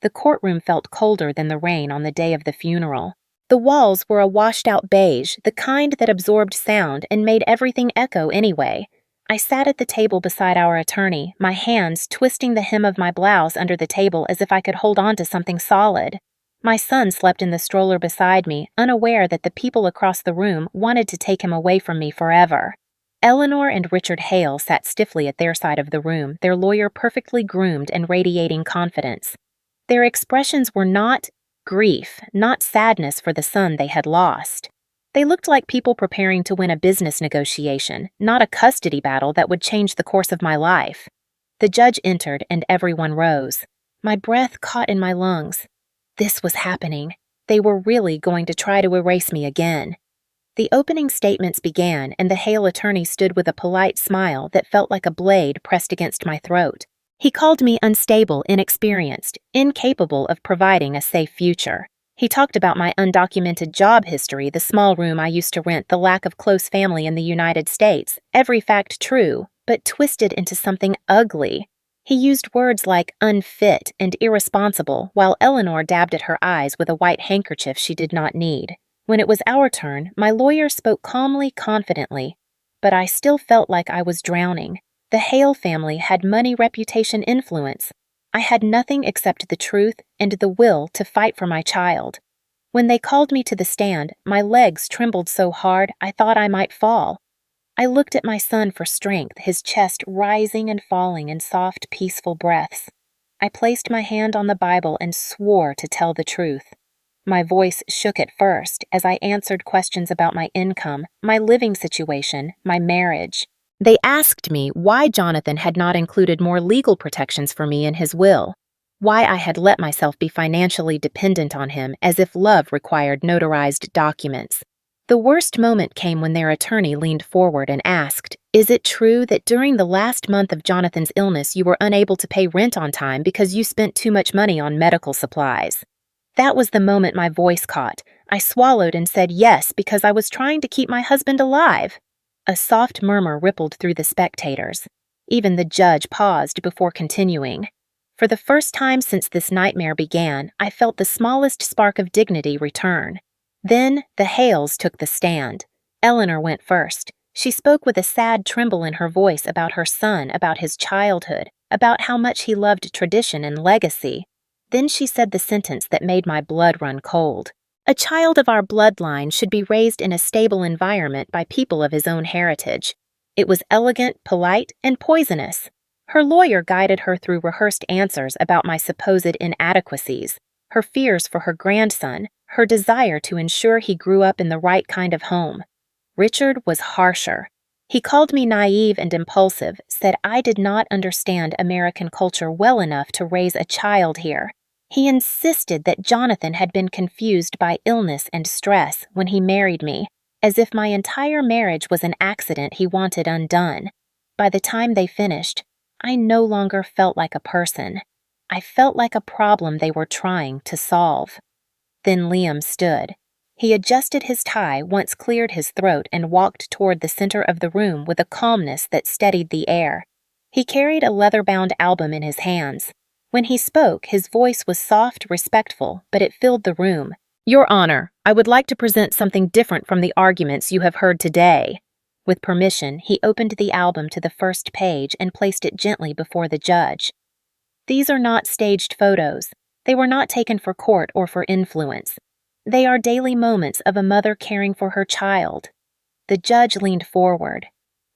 [SPEAKER 1] The courtroom felt colder than the rain on the day of the funeral. The walls were a washed-out beige, the kind that absorbed sound and made everything echo anyway. I sat at the table beside our attorney, my hands twisting the hem of my blouse under the table as if I could hold on to something solid. My son slept in the stroller beside me, unaware that the people across the room wanted to take him away from me forever. Eleanor and Richard Hale sat stiffly at their side of the room, their lawyer perfectly groomed and radiating confidence. Their expressions were not grief, not sadness for the son they had lost. They looked like people preparing to win a business negotiation, not a custody battle that would change the course of my life. The judge entered and everyone rose. My breath caught in my lungs. This was happening. They were really going to try to erase me again. The opening statements began, and the Hale attorney stood with a polite smile that felt like a blade pressed against my throat. He called me unstable, inexperienced, incapable of providing a safe future. He talked about my undocumented job history, the small room I used to rent, the lack of close family in the United States, every fact true, but twisted into something ugly. He used words like unfit and irresponsible, while Eleanor dabbed at her eyes with a white handkerchief she did not need. When it was our turn, my lawyer spoke calmly, confidently, but I still felt like I was drowning. The Hale family had money, reputation, influence. I had nothing except the truth and the will to fight for my child. When they called me to the stand, my legs trembled so hard I thought I might fall. I looked at my son for strength, his chest rising and falling in soft, peaceful breaths. I placed my hand on the Bible and swore to tell the truth. My voice shook at first as I answered questions about my income, my living situation, my marriage.
[SPEAKER 2] They asked me why Jonathan had not included more legal protections for me in his will, why I had let myself be financially dependent on him as if love required notarized documents. The worst moment came when their attorney leaned forward and asked, "Is it true that during the last month of Jonathan's illness you were unable to pay rent on time because you spent too much money on medical supplies?" That was the moment my voice caught. I swallowed and said yes because I was trying to keep my husband alive. A soft murmur rippled through the spectators. Even the judge paused before continuing. For the first time since this nightmare began, I felt the smallest spark of dignity return. Then the Hales took the stand. Eleanor went first. She spoke with a sad tremble in her voice about her son, about his childhood, about how much he loved tradition and legacy. Then she said the sentence that made my blood run cold. A child of our bloodline should be raised in a stable environment by people of his own heritage. It was elegant, polite, and poisonous. Her lawyer guided her through rehearsed answers about my supposed inadequacies, her fears for her grandson, her desire to ensure he grew up in the right kind of home. Richard was harsher. He called me naive and impulsive, said I did not understand American culture well enough to raise a child here. He insisted that Jonathan had been confused by illness and stress when he married me, as if my entire marriage was an accident he wanted undone. By the time they finished, I no longer felt like a person. I felt like a problem they were trying to solve. Then Liam stood. He adjusted his tie, once cleared his throat, and walked toward the center of the room with a calmness that steadied the air. He carried a leather-bound album in his hands. When he spoke, his voice was soft, respectful, but it filled the room. "Your Honor, I would like to present something different from the arguments you have heard today." With permission, he opened the album to the first page and placed it gently before the judge. These are not staged photos. They were not taken for court or for influence. They are daily moments of a mother caring for her child. The judge leaned forward.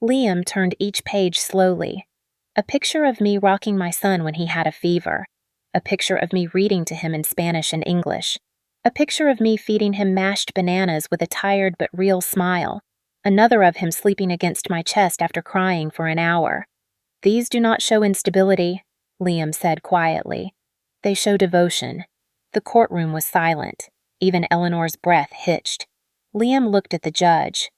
[SPEAKER 2] Liam turned each page slowly. A picture of me rocking my son when he had a fever. A picture of me reading to him in Spanish and English. A picture of me feeding him mashed bananas with a tired but real smile. Another of him sleeping against my chest after crying for an hour. "These do not show instability," Liam said quietly. "They show devotion." The courtroom was silent. Even Eleanor's breath hitched. Liam looked at the judge.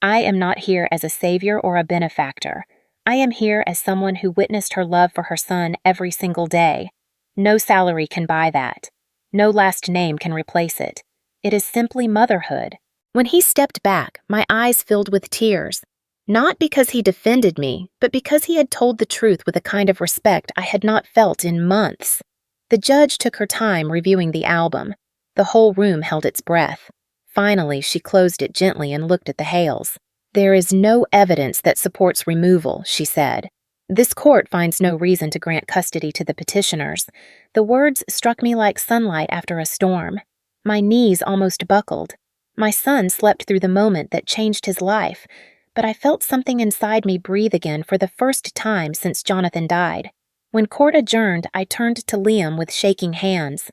[SPEAKER 2] "I am not here as a savior or a benefactor. I am here as someone who witnessed her love for her son every single day. No salary can buy that. No last name can replace it. It is simply motherhood." When he stepped back, my eyes filled with tears. Not because he defended me, but because he had told the truth with a kind of respect I had not felt in months. The judge took her time reviewing the album. The whole room held its breath. Finally, she closed it gently and looked at the Hales. "There is no evidence that supports removal," she said. "This court finds no reason to grant custody to the petitioners." The words struck me like sunlight after a storm. My knees almost buckled. My son slept through the moment that changed his life, but I felt something inside me breathe again for the first time since Jonathan died. When court adjourned, I turned to Liam with shaking hands.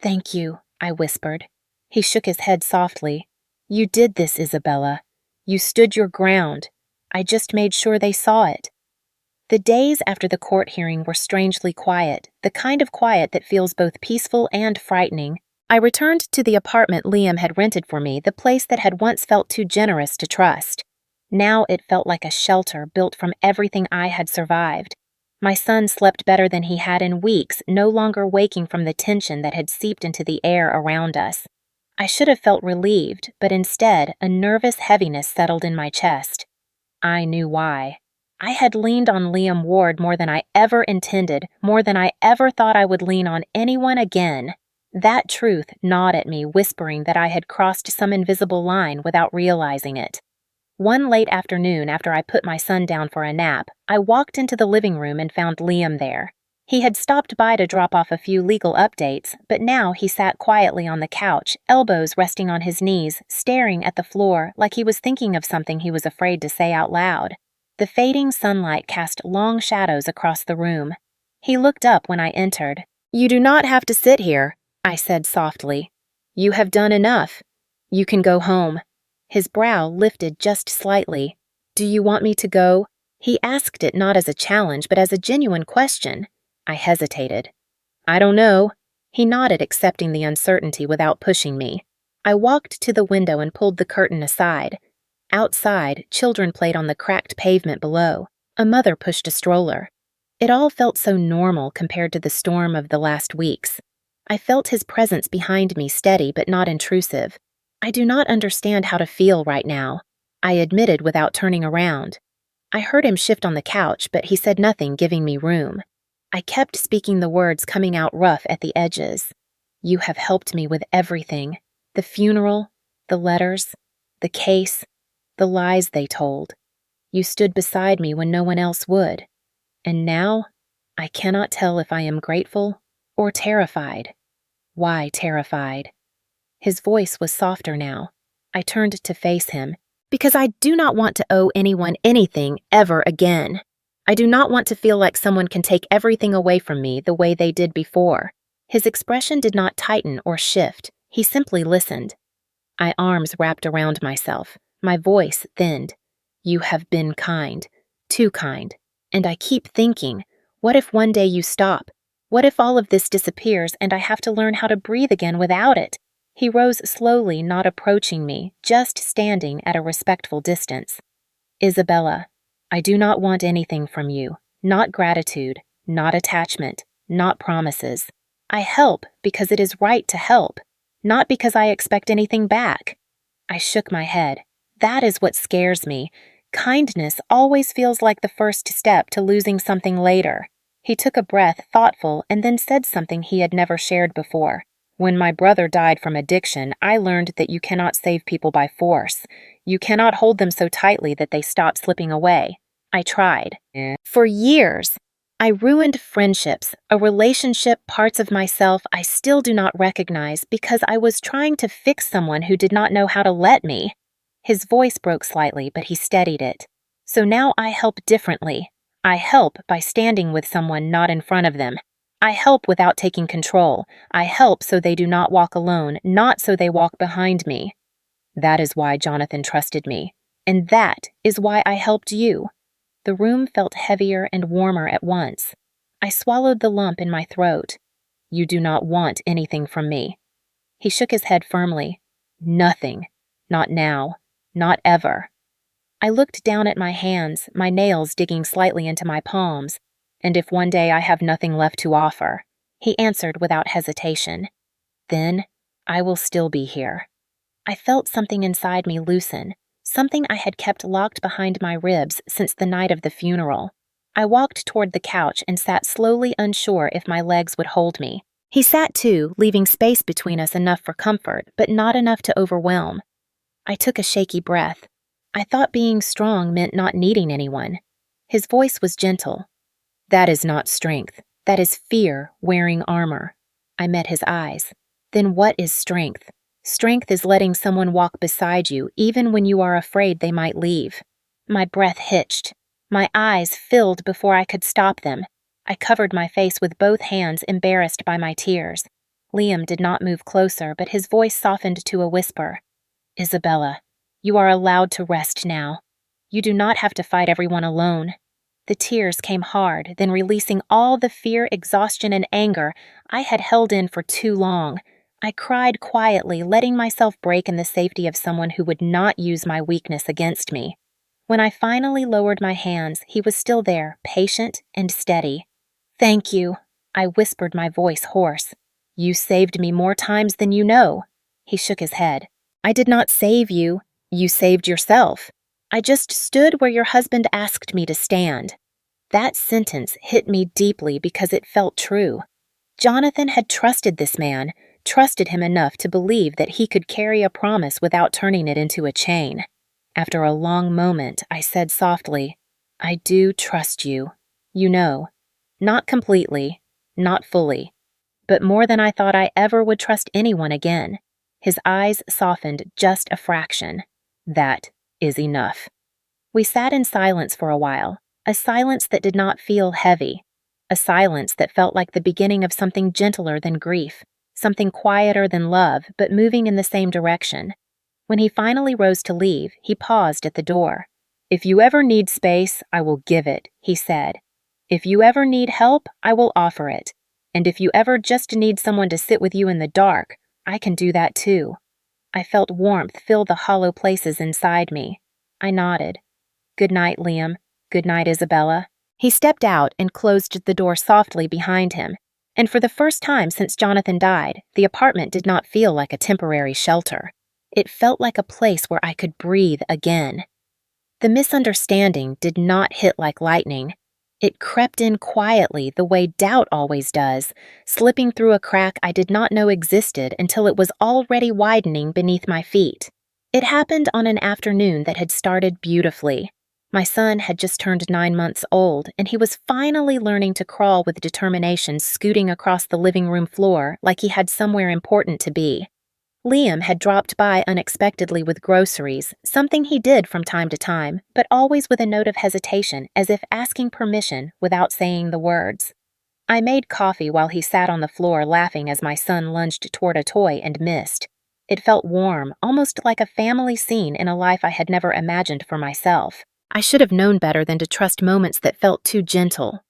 [SPEAKER 2] "Thank you," I whispered. He shook his head softly. "You did this, Isabella. You stood your ground. I just made sure they saw it." The days after the court hearing were strangely quiet, the kind of quiet that feels both peaceful and frightening. I returned to the apartment Liam had rented for me, the place that had once felt too generous to trust. Now it felt like a shelter built from everything I had survived. My son slept better than he had in weeks, no longer waking from the tension that had seeped into the air around us. I should have felt relieved, but instead, a nervous heaviness settled in my chest. I knew why. I had leaned on Liam Ward more than I ever intended, more than I ever thought I would lean on anyone again. That truth gnawed at me, whispering that I had crossed some invisible line without realizing it. One late afternoon, after I put my son down for a nap, I walked into the living room and found Liam there.
[SPEAKER 1] He had stopped by to drop off a few legal updates, but now he sat quietly on the couch, elbows resting on his knees, staring at the floor like he was thinking of something he was afraid to say out loud. The fading sunlight cast long shadows across the room. He looked up when I entered.
[SPEAKER 2] "You do not have to sit here," I said softly. "You have done enough. You can go home." His brow lifted just slightly. "Do you want me to go?" He asked it not as a challenge, but as a genuine question. I hesitated. "I don't know." He nodded, accepting the uncertainty without pushing me. I walked to the window and pulled the curtain aside. Outside, children played on the cracked pavement below. A mother pushed a stroller. It all felt so normal compared to the storm of the last weeks. I felt his presence behind me, steady but not intrusive. "I do not understand how to feel right now," I admitted without turning around. I heard him shift on the couch, but he said nothing, giving me room. I kept speaking the words, coming out rough at the edges. "You have helped me with everything. The funeral, the letters, the case, the lies they told. You stood beside me when no one else would. And now, I cannot tell if I am grateful or terrified." "Why terrified?" His voice was softer now. I turned to face him. "Because I do not want to owe anyone anything ever again. I do not want to feel like someone can take everything away from me the way they did before." His expression did not tighten or shift. He simply listened. My arms wrapped around myself. My voice thinned. "You have been kind. Too kind. And I keep thinking, what if one day you stop? What if all of this disappears and I have to learn how to breathe again without it?" He rose slowly, not approaching me, just standing at a respectful distance. "Isabella, I do not want anything from you. Not gratitude, not attachment, not promises. I help because it is right to help, not because I expect anything back." I shook my head. That is what scares me. Kindness always feels like the first step to losing something later. He took a breath, thoughtful, and then said something he had never shared before. "When my brother died from addiction, I learned that you cannot save people by force. You cannot hold them so tightly that they stop slipping away. I tried. For years, I ruined friendships, a relationship, parts of myself I still do not recognize because I was trying to fix someone who did not know how to let me." His voice broke slightly, but he steadied it. "So now I help differently. I help by standing with someone, not in front of them. I help without taking control. I help so they do not walk alone, not so they walk behind me. That is why Jonathan trusted me. And that is why I helped you." The room felt heavier and warmer at once. I swallowed the lump in my throat. "You do not want anything from me." He shook his head firmly. "Nothing. Not now. Not ever." I looked down at my hands, my nails digging slightly into my palms. "And if one day I have nothing left to offer," he answered without hesitation, "then I will still be here." I felt something inside me loosen, something I had kept locked behind my ribs since the night of the funeral. I walked toward the couch and sat slowly, unsure if my legs would hold me. He sat too, leaving space between us enough for comfort, but not enough to overwhelm. I took a shaky breath. I thought being strong meant not needing anyone. His voice was gentle. "That is not strength. That is fear wearing armor." I met his eyes. "Then what is strength?" "Strength is letting someone walk beside you, even when you are afraid they might leave." My breath hitched. My eyes filled before I could stop them. I covered my face with both hands, embarrassed by my tears. Liam did not move closer, but his voice softened to a whisper. "Isabella, you are allowed to rest now. You do not have to fight everyone alone." The tears came hard, then releasing all the fear, exhaustion, and anger I had held in for too long. I cried quietly, letting myself break in the safety of someone who would not use my weakness against me. When I finally lowered my hands, he was still there, patient and steady. "Thank you," I whispered, my voice hoarse. "You saved me more times than you know." He shook his head. "I did not save you. You saved yourself. I just stood where your husband asked me to stand." That sentence hit me deeply because it felt true. Jonathan had trusted this man, trusted him enough to believe that he could carry a promise without turning it into a chain. After a long moment, I said softly, "I do trust you. You know,
[SPEAKER 1] Not completely, not fully, but more than I thought I ever would trust anyone again. His eyes softened just a fraction. That is enough. We sat in silence for a while, a silence that did not feel heavy, a silence that felt like the beginning of something gentler than grief, something quieter than love, but moving in the same direction. When he finally rose to leave, he paused at the door. "If you ever need space, I will give it," he said. "If you ever need help, I will offer it. And if you ever just need someone to sit with you in the dark, I can do that too." I felt warmth fill the hollow places inside me. I nodded. "Good night, Liam. Good night, Isabella." He stepped out and closed the door softly behind him, and for the first time since Jonathan died, the apartment did not feel like a temporary shelter. It felt like a place where I could breathe again. The misunderstanding did not hit like lightning. It crept in quietly the way doubt always does, slipping through a crack I did not know existed until it was already widening beneath my feet. It happened on an afternoon that had started beautifully. My son had just turned 9 months old, and he was finally learning to crawl with determination, scooting across the living room floor like he had somewhere important to be. Liam had dropped by unexpectedly with groceries, something he did from time to time, but always with a note of hesitation, as if asking permission without saying the words. I made coffee while he sat on the floor laughing as my son lunged toward a toy and missed. It felt warm, almost like a family scene in a life I had never imagined for myself. I should have known better than to trust moments that felt too gentle.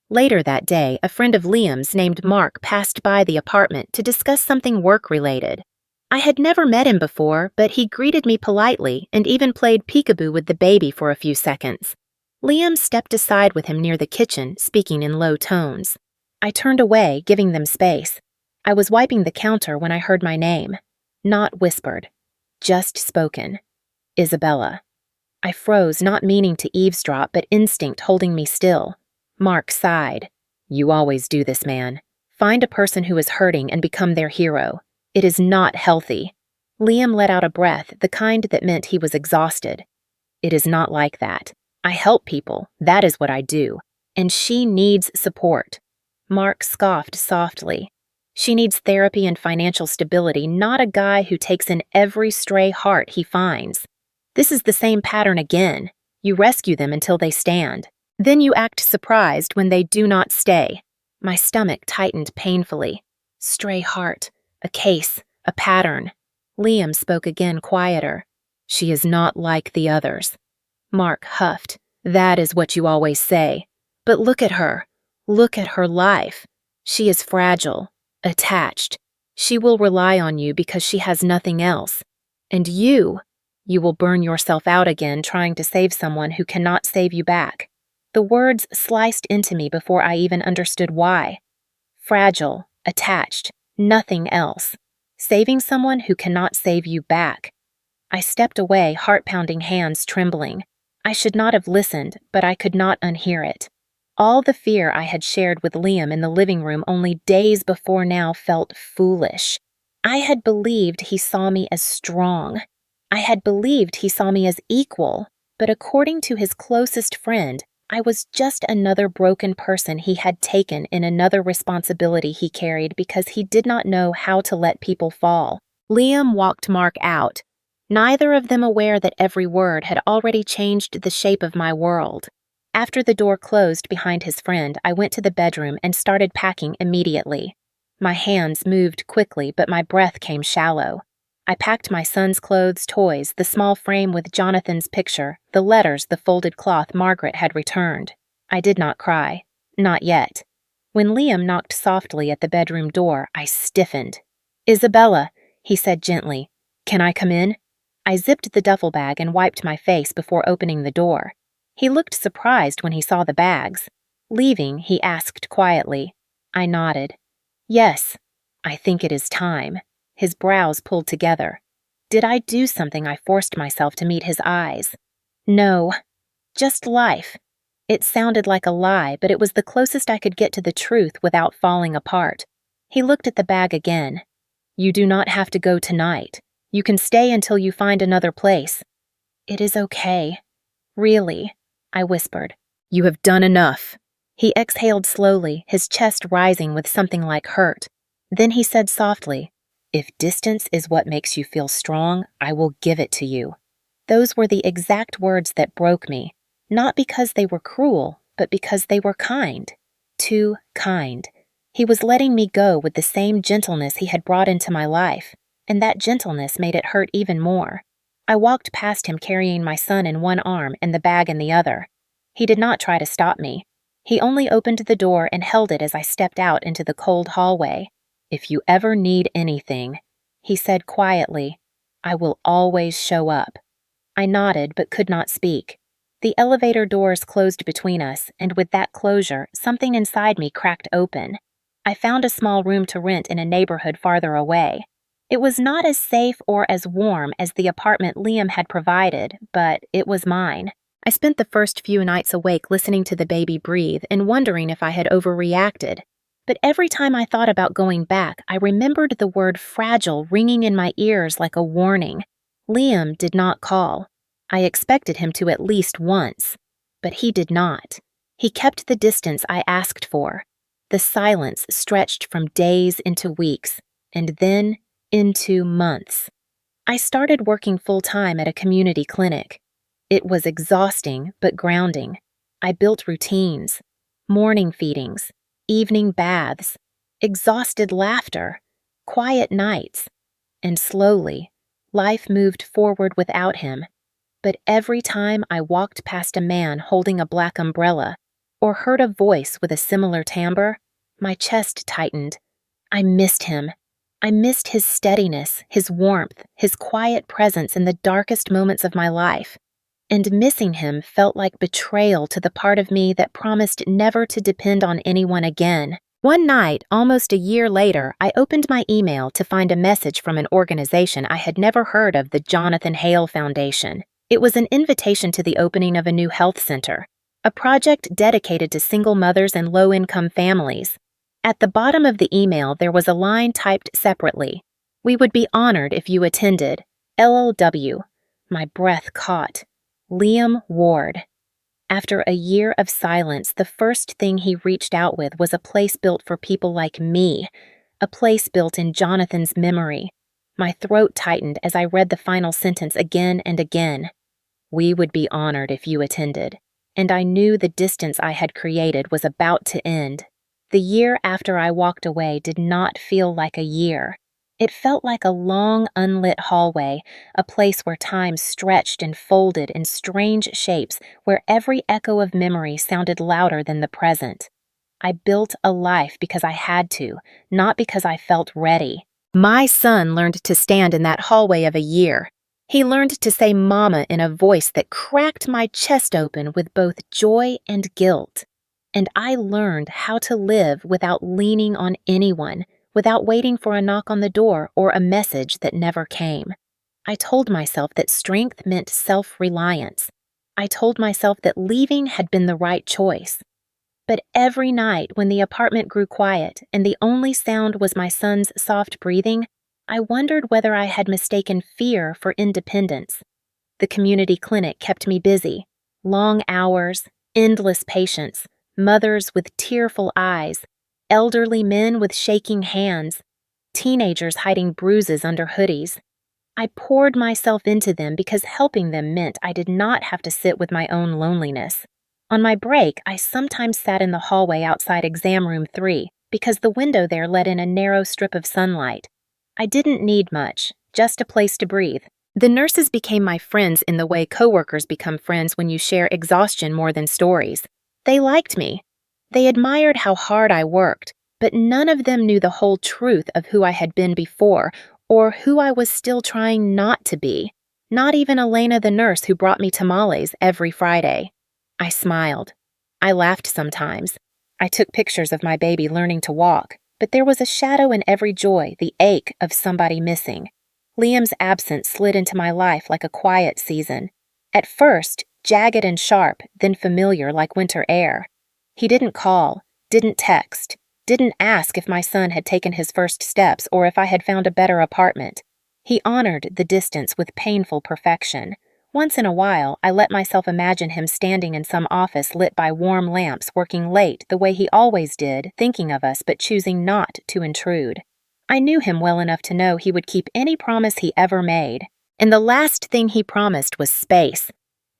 [SPEAKER 1] Later that day, a friend of Liam's named Mark passed by the apartment to discuss something work-related. I had never met him before, but he greeted me politely and even played peekaboo with the baby for a few seconds. Liam stepped aside with him near the kitchen, speaking in low tones. I turned away, giving them space. I was wiping the counter when I heard my name. Not whispered, just spoken. Isabella. I froze, not meaning to eavesdrop, but instinct holding me still. Mark sighed. "You always do this, man. Find a person who is hurting and become their hero. It is not healthy." Liam let out a breath, the kind that meant he was exhausted. "It is not like that. I help people. That is what I do. And she needs support." Mark scoffed softly. "She needs therapy and financial stability, not a guy who takes in every stray heart he finds. This is the same pattern again. You rescue them until they stand. Then you act surprised when they do not stay." My stomach tightened painfully. Stray heart. A case. A pattern. Liam spoke again, quieter. "She is not like the others." Mark huffed. "That is what you always say. But look at her. Look at her life. She is fragile. Attached. She will rely on you because she has nothing else. And you will burn yourself out again trying to save someone who cannot save you back." The words sliced into me before I even understood why. Fragile, attached, nothing else. Saving someone who cannot save you back. I stepped away, heart-pounding hands trembling. I should not have listened, but I could not unhear it. All the fear I had shared with Liam in the living room only days before now felt foolish. I had believed he saw me as strong. I had believed he saw me as equal, but according to his closest friend, I was just another broken person he had taken in another responsibility he carried because he did not know how to let people fall. Liam walked Mark out, neither of them aware that every word had already changed the shape of my world. After the door closed behind his friend, I went to the bedroom and started packing immediately. My hands moved quickly, but my breath came shallow. I packed my son's clothes, toys, the small frame with Jonathan's picture, the letters, the folded cloth Margaret had returned. I did not cry. Not yet. When Liam knocked softly at the bedroom door, I stiffened. "Isabella," he said gently, "can I come in?" I zipped the duffel bag and wiped my face before opening the door. He looked surprised when he saw the bags. Leaving, he asked quietly. I nodded. "Yes, I think it is time." His brows pulled together. Did I do something I forced myself to meet his eyes? No, just life. It sounded like a lie, but it was the closest I could get to the truth without falling apart. He looked at the bag again. "You do not have to go tonight. You can stay until you find another place." "It is okay. Really," I whispered. "You have done enough." He exhaled slowly, his chest rising with something like hurt. Then he said softly, "If distance is what makes you feel strong, I will give it to you." Those were the exact words that broke me, not because they were cruel, but because they were kind. Too kind. He was letting me go with the same gentleness he had brought into my life, and that gentleness made it hurt even more. I walked past him carrying my son in one arm and the bag in the other. He did not try to stop me. He only opened the door and held it as I stepped out into the cold hallway. "If you ever need anything," he said quietly, "I will always show up." I nodded but could not speak. The elevator doors closed between us, and with that closure, something inside me cracked open. I found a small room to rent in a neighborhood farther away. It was not as safe or as warm as the apartment Liam had provided, but it was mine. I spent the first few nights awake listening to the baby breathe and wondering if I had overreacted. But every time I thought about going back, I remembered the word fragile ringing in my ears like a warning. Liam did not call. I expected him to at least once, but he did not. He kept the distance I asked for. The silence stretched from days into weeks, and then into months. I started working full-time at a community clinic. It was exhausting but grounding. I built routines, morning feedings, evening baths, exhausted laughter, quiet nights, and slowly, life moved forward without him. But every time I walked past a man holding a black umbrella or heard a voice with a similar timbre, my chest tightened. I missed him. I missed his steadiness, his warmth, his quiet presence in the darkest moments of my life. And missing him felt like betrayal to the part of me that promised never to depend on anyone again. One night, almost a year later, I opened my email to find a message from an organization I had never heard of, the Jonathan Hale Foundation. It was an invitation to the opening of a new health center, a project dedicated to single mothers and low-income families. At the bottom of the email, there was a line typed separately. "We would be honored if you attended. LLW." My breath caught. Liam Ward. After a year of silence, the first thing he reached out with was a place built for people like me, a place built in Jonathan's memory. My throat tightened as I read the final sentence again and again. "We would be honored if you attended." And I knew the distance I had created was about to end. The year after I walked away did not feel like a year. It felt like a long, unlit hallway, a place where time stretched and folded in strange shapes, where every echo of memory sounded louder than the present. I built a life because I had to, not because I felt ready. My son learned to stand in that hallway of a year. He learned to say "mama" in a voice that cracked my chest open with both joy and guilt. And I learned how to live without leaning on anyone, without waiting for a knock on the door or a message that never came. I told myself that strength meant self-reliance. I told myself that leaving had been the right choice. But every night when the apartment grew quiet and the only sound was my son's soft breathing, I wondered whether I had mistaken fear for independence. The community clinic kept me busy. Long hours, endless patience, mothers with tearful eyes, elderly men with shaking hands, teenagers hiding bruises under hoodies. I poured myself into them because helping them meant I did not have to sit with my own loneliness. On my break, I sometimes sat in the hallway outside exam room 3 because the window there let in a narrow strip of sunlight. I didn't need much, just a place to breathe. The nurses became my friends in the way coworkers become friends when you share exhaustion more than stories. They liked me. They admired how hard I worked, but none of them knew the whole truth of who I had been before or who I was still trying not to be. Not even Elena, the nurse who brought me tamales every Friday. I smiled. I laughed sometimes. I took pictures of my baby learning to walk, but there was a shadow in every joy, the ache of somebody missing. Liam's absence slid into my life like a quiet season. At first, jagged and sharp, then familiar like winter air. He didn't call, didn't text, didn't ask if my son had taken his first steps or if I had found a better apartment. He honored the distance with painful perfection. Once in a while, I let myself imagine him standing in some office lit by warm lamps, working late the way he always did, thinking of us but choosing not to intrude. I knew him well enough to know he would keep any promise he ever made, and the last thing he promised was space.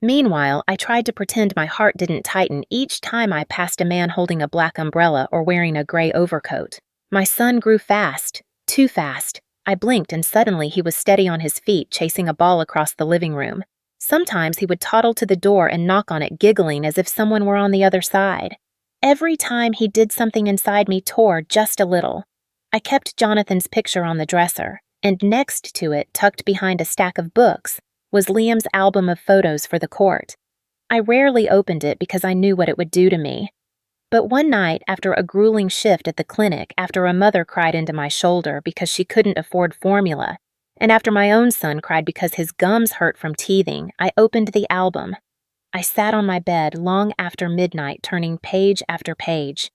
[SPEAKER 1] Meanwhile, I tried to pretend my heart didn't tighten each time I passed a man holding a black umbrella or wearing a gray overcoat. My son grew fast, too fast. I blinked and suddenly he was steady on his feet, chasing a ball across the living room. Sometimes he would toddle to the door and knock on it, giggling as if someone were on the other side. Every time he did, something inside me tore just a little. I kept Jonathan's picture on the dresser, and next to it, tucked behind a stack of books, was Liam's album of photos for the court. I rarely opened it because I knew what it would do to me. But one night, after a grueling shift at the clinic, after a mother cried into my shoulder because she couldn't afford formula, and after my own son cried because his gums hurt from teething, I opened the album. I sat on my bed long after midnight, turning page after page.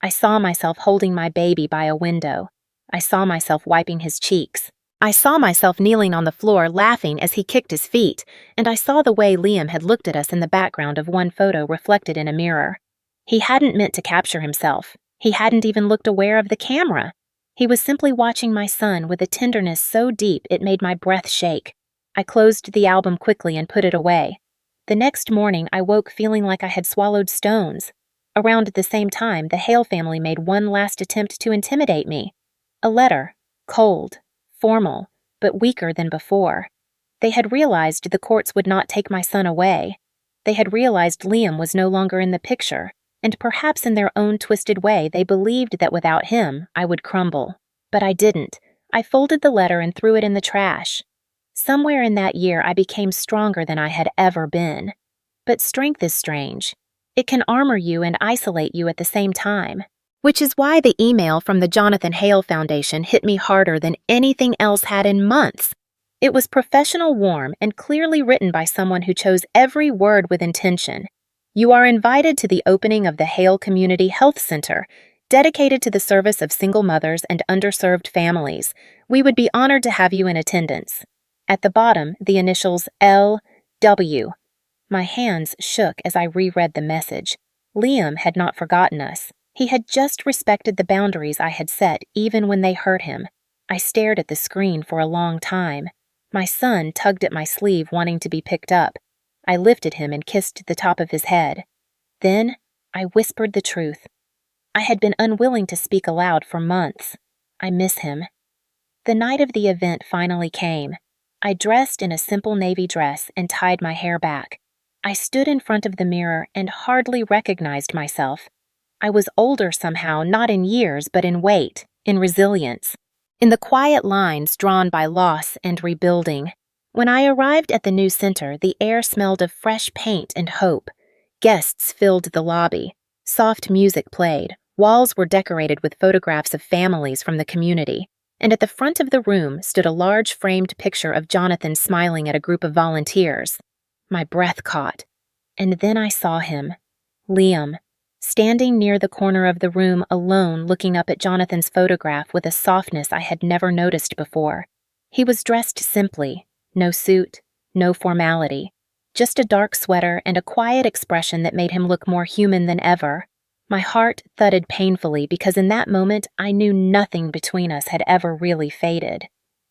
[SPEAKER 1] I saw myself holding my baby by a window. I saw myself wiping his cheeks. I saw myself kneeling on the floor laughing as he kicked his feet, and I saw the way Liam had looked at us in the background of one photo reflected in a mirror. He hadn't meant to capture himself. He hadn't even looked aware of the camera. He was simply watching my son with a tenderness so deep it made my breath shake. I closed the album quickly and put it away. The next morning, I woke feeling like I had swallowed stones. Around the same time, the Hale family made one last attempt to intimidate me. A letter, cold, formal, but weaker than before. They had realized the courts would not take my son away. They had realized Liam was no longer in the picture, and perhaps in their own twisted way they believed that without him I would crumble. But I didn't. I folded the letter and threw it in the trash. Somewhere in that year I became stronger than I had ever been. But strength is strange. It can armor you and isolate you at the same time. Which is why the email from the Jonathan Hale Foundation hit me harder than anything else had in months. It was professional, warm, and clearly written by someone who chose every word with intention. You are invited to the opening of the Hale Community Health Center, dedicated to the service of single mothers and underserved families. We would be honored to have you in attendance. At the bottom, the initials L.W. My hands shook as I reread the message. Liam had not forgotten us. He had just respected the boundaries I had set, even when they hurt him. I stared at the screen for a long time. My son tugged at my sleeve, wanting to be picked up. I lifted him and kissed the top of his head. Then I whispered the truth. I had been unwilling to speak aloud for months. I miss him. The night of the event finally came. I dressed in a simple navy dress and tied my hair back. I stood in front of the mirror and hardly recognized myself. I was older somehow, not in years, but in weight, in resilience, in the quiet lines drawn by loss and rebuilding. When I arrived at the new center, the air smelled of fresh paint and hope. Guests filled the lobby. Soft music played. Walls were decorated with photographs of families from the community. And at the front of the room stood a large framed picture of Jonathan smiling at a group of volunteers. My breath caught. And then I saw him, Liam, standing near the corner of the room alone, looking up at Jonathan's photograph with a softness I had never noticed before. He was dressed simply, no suit, no formality, just a dark sweater and a quiet expression that made him look more human than ever. My heart thudded painfully because in that moment I knew nothing between us had ever really faded.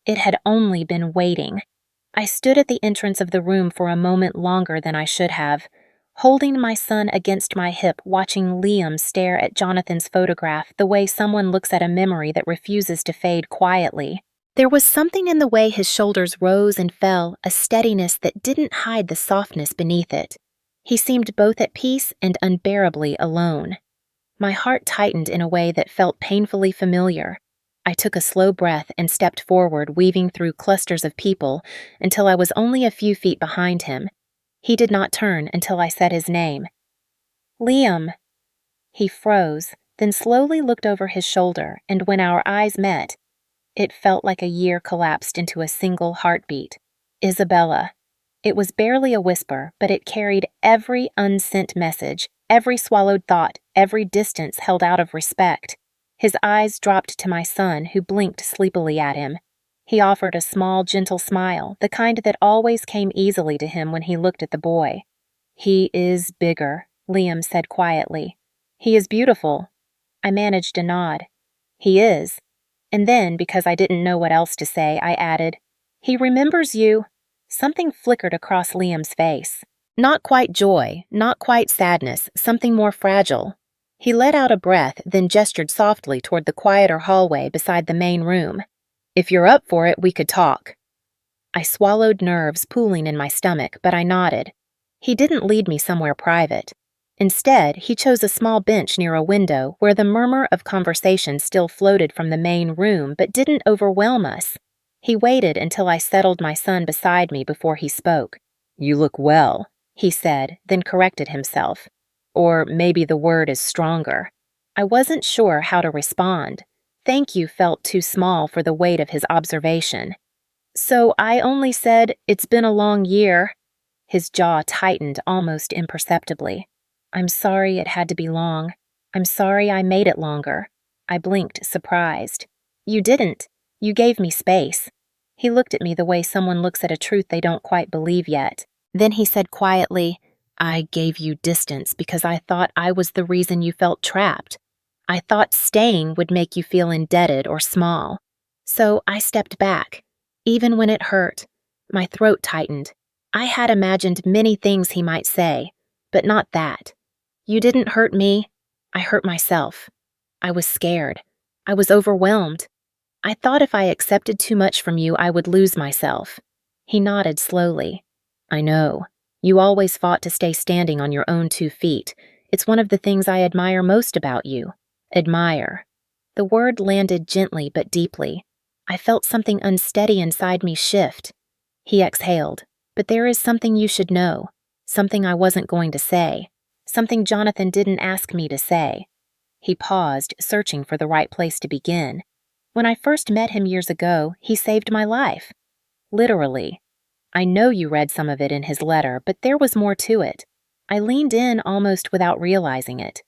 [SPEAKER 1] It had only been waiting. I stood at the entrance of the room for a moment longer than I should have, holding my son against my hip, watching Liam stare at Jonathan's photograph the way someone looks at a memory that refuses to fade quietly. There was something in the way his shoulders rose and fell, a steadiness that didn't hide the softness beneath it. He seemed both at peace and unbearably alone. My heart tightened in a way that felt painfully familiar. I took a slow breath and stepped forward, weaving through clusters of people until I was only a few feet behind him. He did not turn until I said his name. Liam. He froze, then slowly looked over his shoulder, and when our eyes met, it felt like a year collapsed into a single heartbeat. Isabella. It was barely a whisper, but it carried every unsent message, every swallowed thought, every distance held out of respect. His eyes dropped to my son, who blinked sleepily at him. He offered a small, gentle smile, the kind that always came easily to him when he looked at the boy. "He is bigger," Liam said quietly. "He is beautiful." I managed a nod. "He is." And then, because I didn't know what else to say, I added, "He remembers you." Something flickered across Liam's face. Not quite joy, not quite sadness, something more fragile. He let out a breath, then gestured softly toward the quieter hallway beside the main room. "If you're up for it, we could talk." I swallowed, nerves pooling in my stomach, but I nodded. He didn't lead me somewhere private. Instead, he chose a small bench near a window where the murmur of conversation still floated from the main room but didn't overwhelm us. He waited until I settled my son beside me before he spoke. "You look well," he said, then corrected himself. "Or maybe the word is stronger." I wasn't sure how to respond. "Thank you" felt too small for the weight of his observation. So I only said, "It's been a long year." His jaw tightened almost imperceptibly. "I'm sorry it had to be long. I'm sorry I made it longer." I blinked, surprised. "You didn't. You gave me space." He looked at me the way someone looks at a truth they don't quite believe yet. Then he said quietly, "I gave you distance because I thought I was the reason you felt trapped. I thought staying would make you feel indebted or small. So I stepped back. Even when it hurt, my throat tightened. I had imagined many things he might say, but not that. You didn't hurt me. I hurt myself. I was scared. I was overwhelmed. I thought if I accepted too much from you, I would lose myself." He nodded slowly. "I know. You always fought to stay standing on your own 2 feet. It's one of the things I admire most about you." Admire. The word landed gently but deeply. I felt something unsteady inside me shift. He exhaled. "But there is something you should know. Something I wasn't going to say. Something Jonathan didn't ask me to say." He paused, searching for the right place to begin. "When I first met him years ago, he saved my life. Literally. I know you read some of it in his letter, but there was more to it." I leaned in almost without realizing it.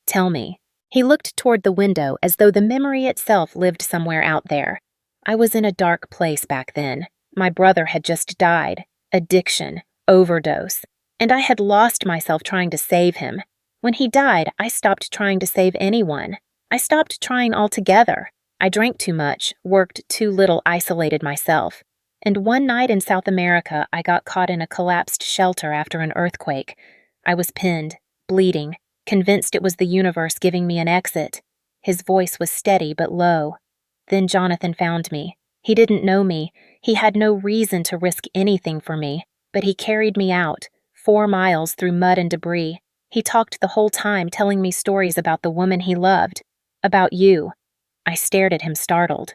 [SPEAKER 1] "Tell me." He looked toward the window as though the memory itself lived somewhere out there. I was in a dark place back then. My brother had just died. Addiction. Overdose. And I had lost myself trying to save him. When he died, I stopped trying to save anyone. I stopped trying altogether. I drank too much, worked too little, isolated myself. And one night in South America, I got caught in a collapsed shelter after an earthquake. I was pinned, bleeding, convinced it was the universe giving me an exit. His voice was steady but low. Then Jonathan found me. He didn't know me. He had no reason to risk anything for me, but he carried me out, 4 miles through mud and debris. He talked the whole time, telling me stories about the woman he loved. About you. I stared at him, startled.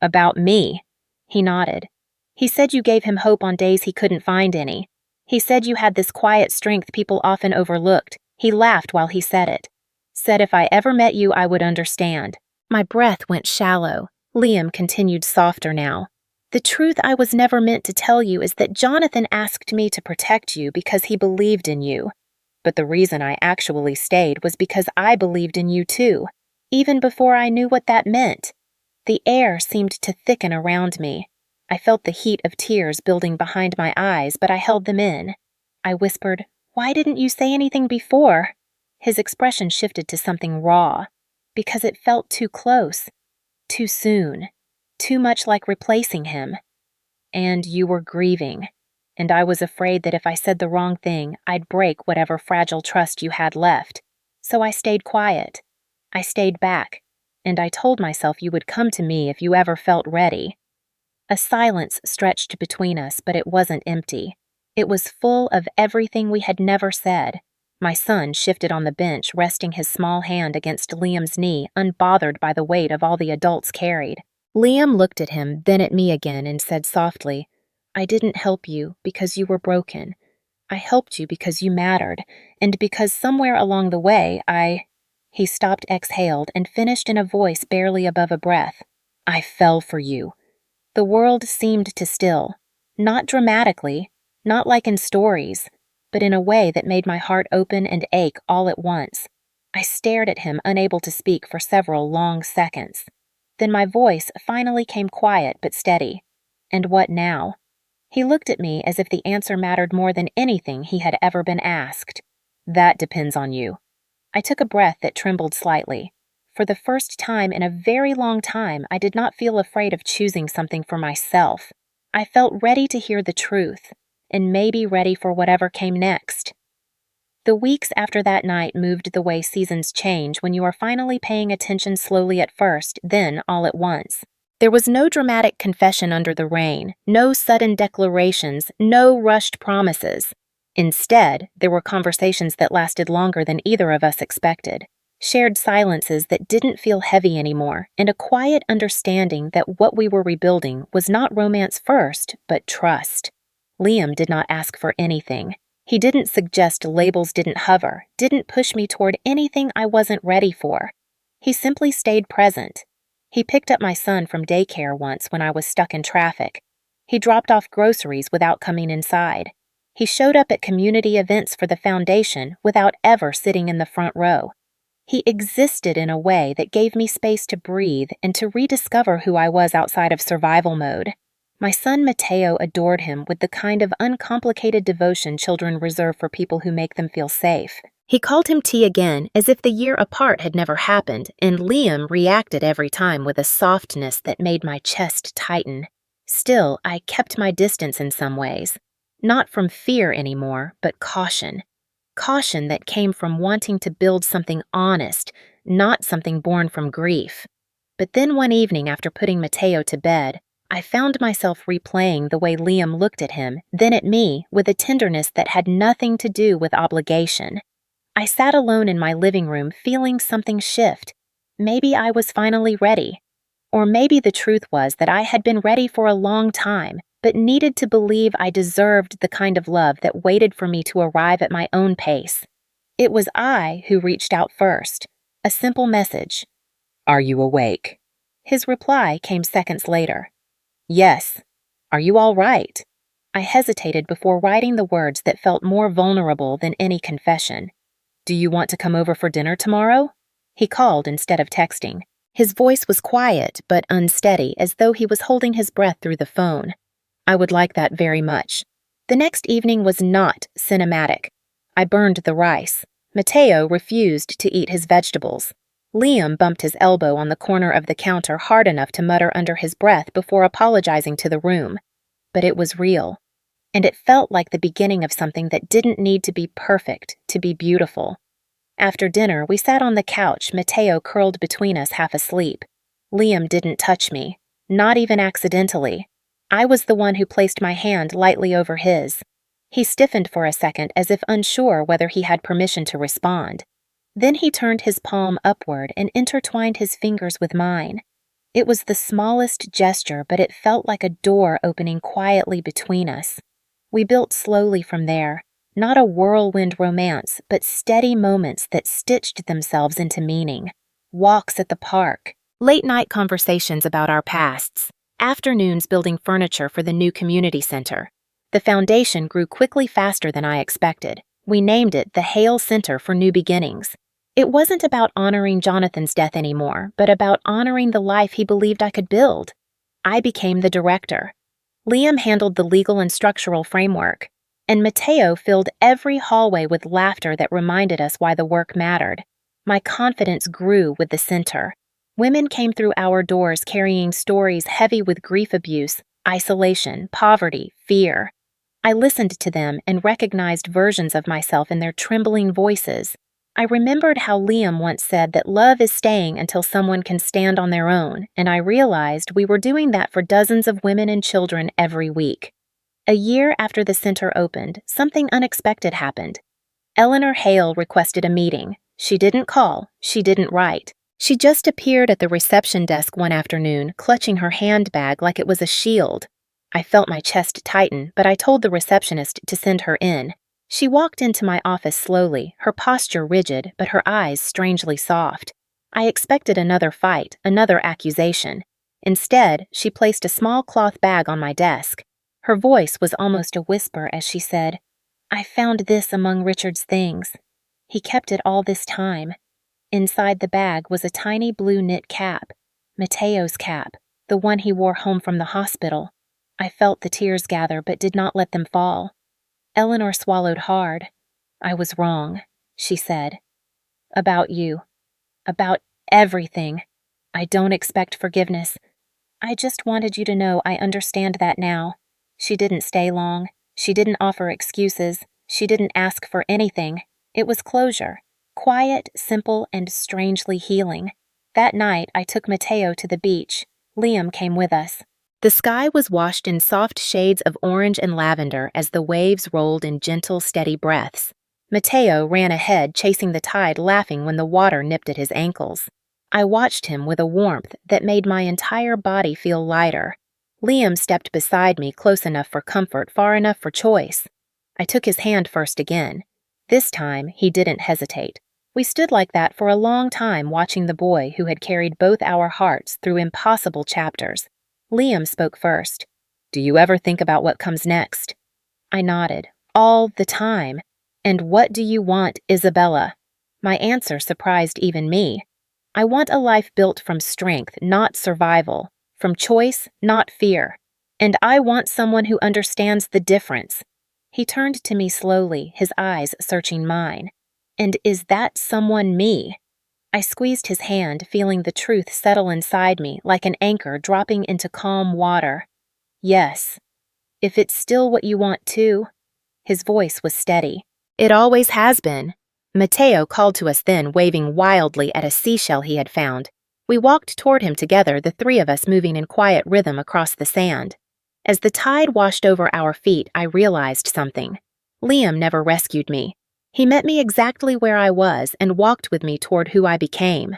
[SPEAKER 1] About me? He nodded. He said you gave him hope on days he couldn't find any. He said you had this quiet strength people often overlooked. He laughed while he said it. Said if I ever met you, I would understand. My breath went shallow. Liam continued softer now. The truth I was never meant to tell you is that Jonathan asked me to protect you because he believed in you. But the reason I actually stayed was because I believed in you too, even before I knew what that meant. The air seemed to thicken around me. I felt the heat of tears building behind my eyes, but I held them in. I whispered, "Why didn't you say anything before?" His expression shifted to something raw. Because it felt too close. Too soon. Too much like replacing him. And you were grieving. And I was afraid that if I said the wrong thing, I'd break whatever fragile trust you had left. So I stayed quiet. I stayed back. And I told myself you would come to me if you ever felt ready. A silence stretched between us, but it wasn't empty. It was full of everything we had never said. My son shifted on the bench, resting his small hand against Liam's knee, unbothered by the weight of all the adults carried. Liam looked at him, then at me again, and said softly, "I didn't help you because you were broken. I helped you because you mattered, and because somewhere along the way He stopped, exhaled, and finished in a voice barely above a breath. "I fell for you." The world seemed to still. Not dramatically, not like in stories, but in a way that made my heart open and ache all at once. I stared at him, unable to speak for several long seconds. Then my voice finally came quiet but steady. And what now? He looked at me as if the answer mattered more than anything he had ever been asked. That depends on you. I took a breath that trembled slightly. For the first time in a very long time, I did not feel afraid of choosing something for myself. I felt ready to hear the truth, and maybe ready for whatever came next. The weeks after that night moved the way seasons change when you are finally paying attention slowly at first, then all at once. There was no dramatic confession under the rain, no sudden declarations, no rushed promises. Instead, there were conversations that lasted longer than either of us expected, shared silences that didn't feel heavy anymore, and a quiet understanding that what we were rebuilding was not romance first, but trust. Liam did not ask for anything. He didn't suggest labels didn't hover, didn't push me toward anything I wasn't ready for. He simply stayed present. He picked up my son from daycare once when I was stuck in traffic. He dropped off groceries without coming inside. He showed up at community events for the foundation without ever sitting in the front row. He existed in a way that gave me space to breathe and to rediscover who I was outside of survival mode. My son Mateo adored him with the kind of uncomplicated devotion children reserve for people who make them feel safe. He called him T again, as if the year apart had never happened, and Liam reacted every time with a softness that made my chest tighten. Still, I kept my distance in some ways. Not from fear anymore, but caution. Caution that came from wanting to build something honest, not something born from grief. But then one evening after putting Mateo to bed, I found myself replaying the way Liam looked at him, then at me, with a tenderness that had nothing to do with obligation. I sat alone in my living room feeling something shift. Maybe I was finally ready. Or maybe the truth was that I had been ready for a long time, but needed to believe I deserved the kind of love that waited for me to arrive at my own pace. It was I who reached out first. A simple message. "Are you awake?" His reply came seconds later. "Yes. Are you all right?" I hesitated before writing the words that felt more vulnerable than any confession. "Do you want to come over for dinner tomorrow?" He called instead of texting. His voice was quiet but unsteady, as though he was holding his breath through the phone. I would like that very much. The next evening was not cinematic. I burned the rice. Mateo refused to eat his vegetables. Liam bumped his elbow on the corner of the counter hard enough to mutter under his breath before apologizing to the room. But it was real. And it felt like the beginning of something that didn't need to be perfect to be beautiful. After dinner, we sat on the couch, Mateo curled between us half asleep. Liam didn't touch me, not even accidentally. I was the one who placed my hand lightly over his. He stiffened for a second as if unsure whether he had permission to respond. Then he turned his palm upward and intertwined his fingers with mine. It was the smallest gesture, but it felt like a door opening quietly between us. We built slowly from there, not a whirlwind romance, but steady moments that stitched themselves into meaning. Walks at the park, late-night conversations about our pasts, afternoons building furniture for the new community center. The foundation grew quickly faster than I expected. We named it the Hale Center for New Beginnings. It wasn't about honoring Jonathan's death anymore, but about honoring the life he believed I could build. I became the director. Liam handled the legal and structural framework, and Mateo filled every hallway with laughter that reminded us why the work mattered. My confidence grew with the center. Women came through our doors carrying stories heavy with grief abuse, isolation, poverty, fear. I listened to them and recognized versions of myself in their trembling voices. I remembered how Liam once said that love is staying until someone can stand on their own, and I realized we were doing that for dozens of women and children every week. A year after the center opened, something unexpected happened. Eleanor Hale requested a meeting. She didn't call, she didn't write. She just appeared at the reception desk one afternoon, clutching her handbag like it was a shield. I felt my chest tighten, but I told the receptionist to send her in. She walked into my office slowly, her posture rigid, but her eyes strangely soft. I expected another fight, another accusation. Instead, she placed a small cloth bag on my desk. Her voice was almost a whisper as she said, "I found this among Richard's things. He kept it all this time." Inside the bag was a tiny blue knit cap, Mateo's cap, the one he wore home from the hospital. I felt the tears gather but did not let them fall. Eleanor swallowed hard. I was wrong, she said. About you. About everything. I don't expect forgiveness. I just wanted you to know I understand that now. She didn't stay long. She didn't offer excuses. She didn't ask for anything. It was closure. Quiet, simple, and strangely healing. That night, I took Mateo to the beach. Liam came with us. The sky was washed in soft shades of orange and lavender as the waves rolled in gentle, steady breaths. Mateo ran ahead, chasing the tide, laughing when the water nipped at his ankles. I watched him with a warmth that made my entire body feel lighter. Liam stepped beside me, close enough for comfort, far enough for choice. I took his hand first again. This time, he didn't hesitate. We stood like that for a long time, watching the boy who had carried both our hearts through impossible chapters. Liam spoke first. Do you ever think about what comes next? I nodded. All the time. And what do you want, Isabella? My answer surprised even me. I want a life built from strength, not survival, from choice, not fear. And I want someone who understands the difference. He turned to me slowly, his eyes searching mine. And is that someone me? I squeezed his hand, feeling the truth settle inside me like an anchor dropping into calm water. Yes. If it's still what you want too. His voice was steady. It always has been. Mateo called to us then, waving wildly at a seashell he had found. We walked toward him together, the three of us moving in quiet rhythm across the sand. As the tide washed over our feet, I realized something. Liam never rescued me. He met me exactly where I was and walked with me toward who I became.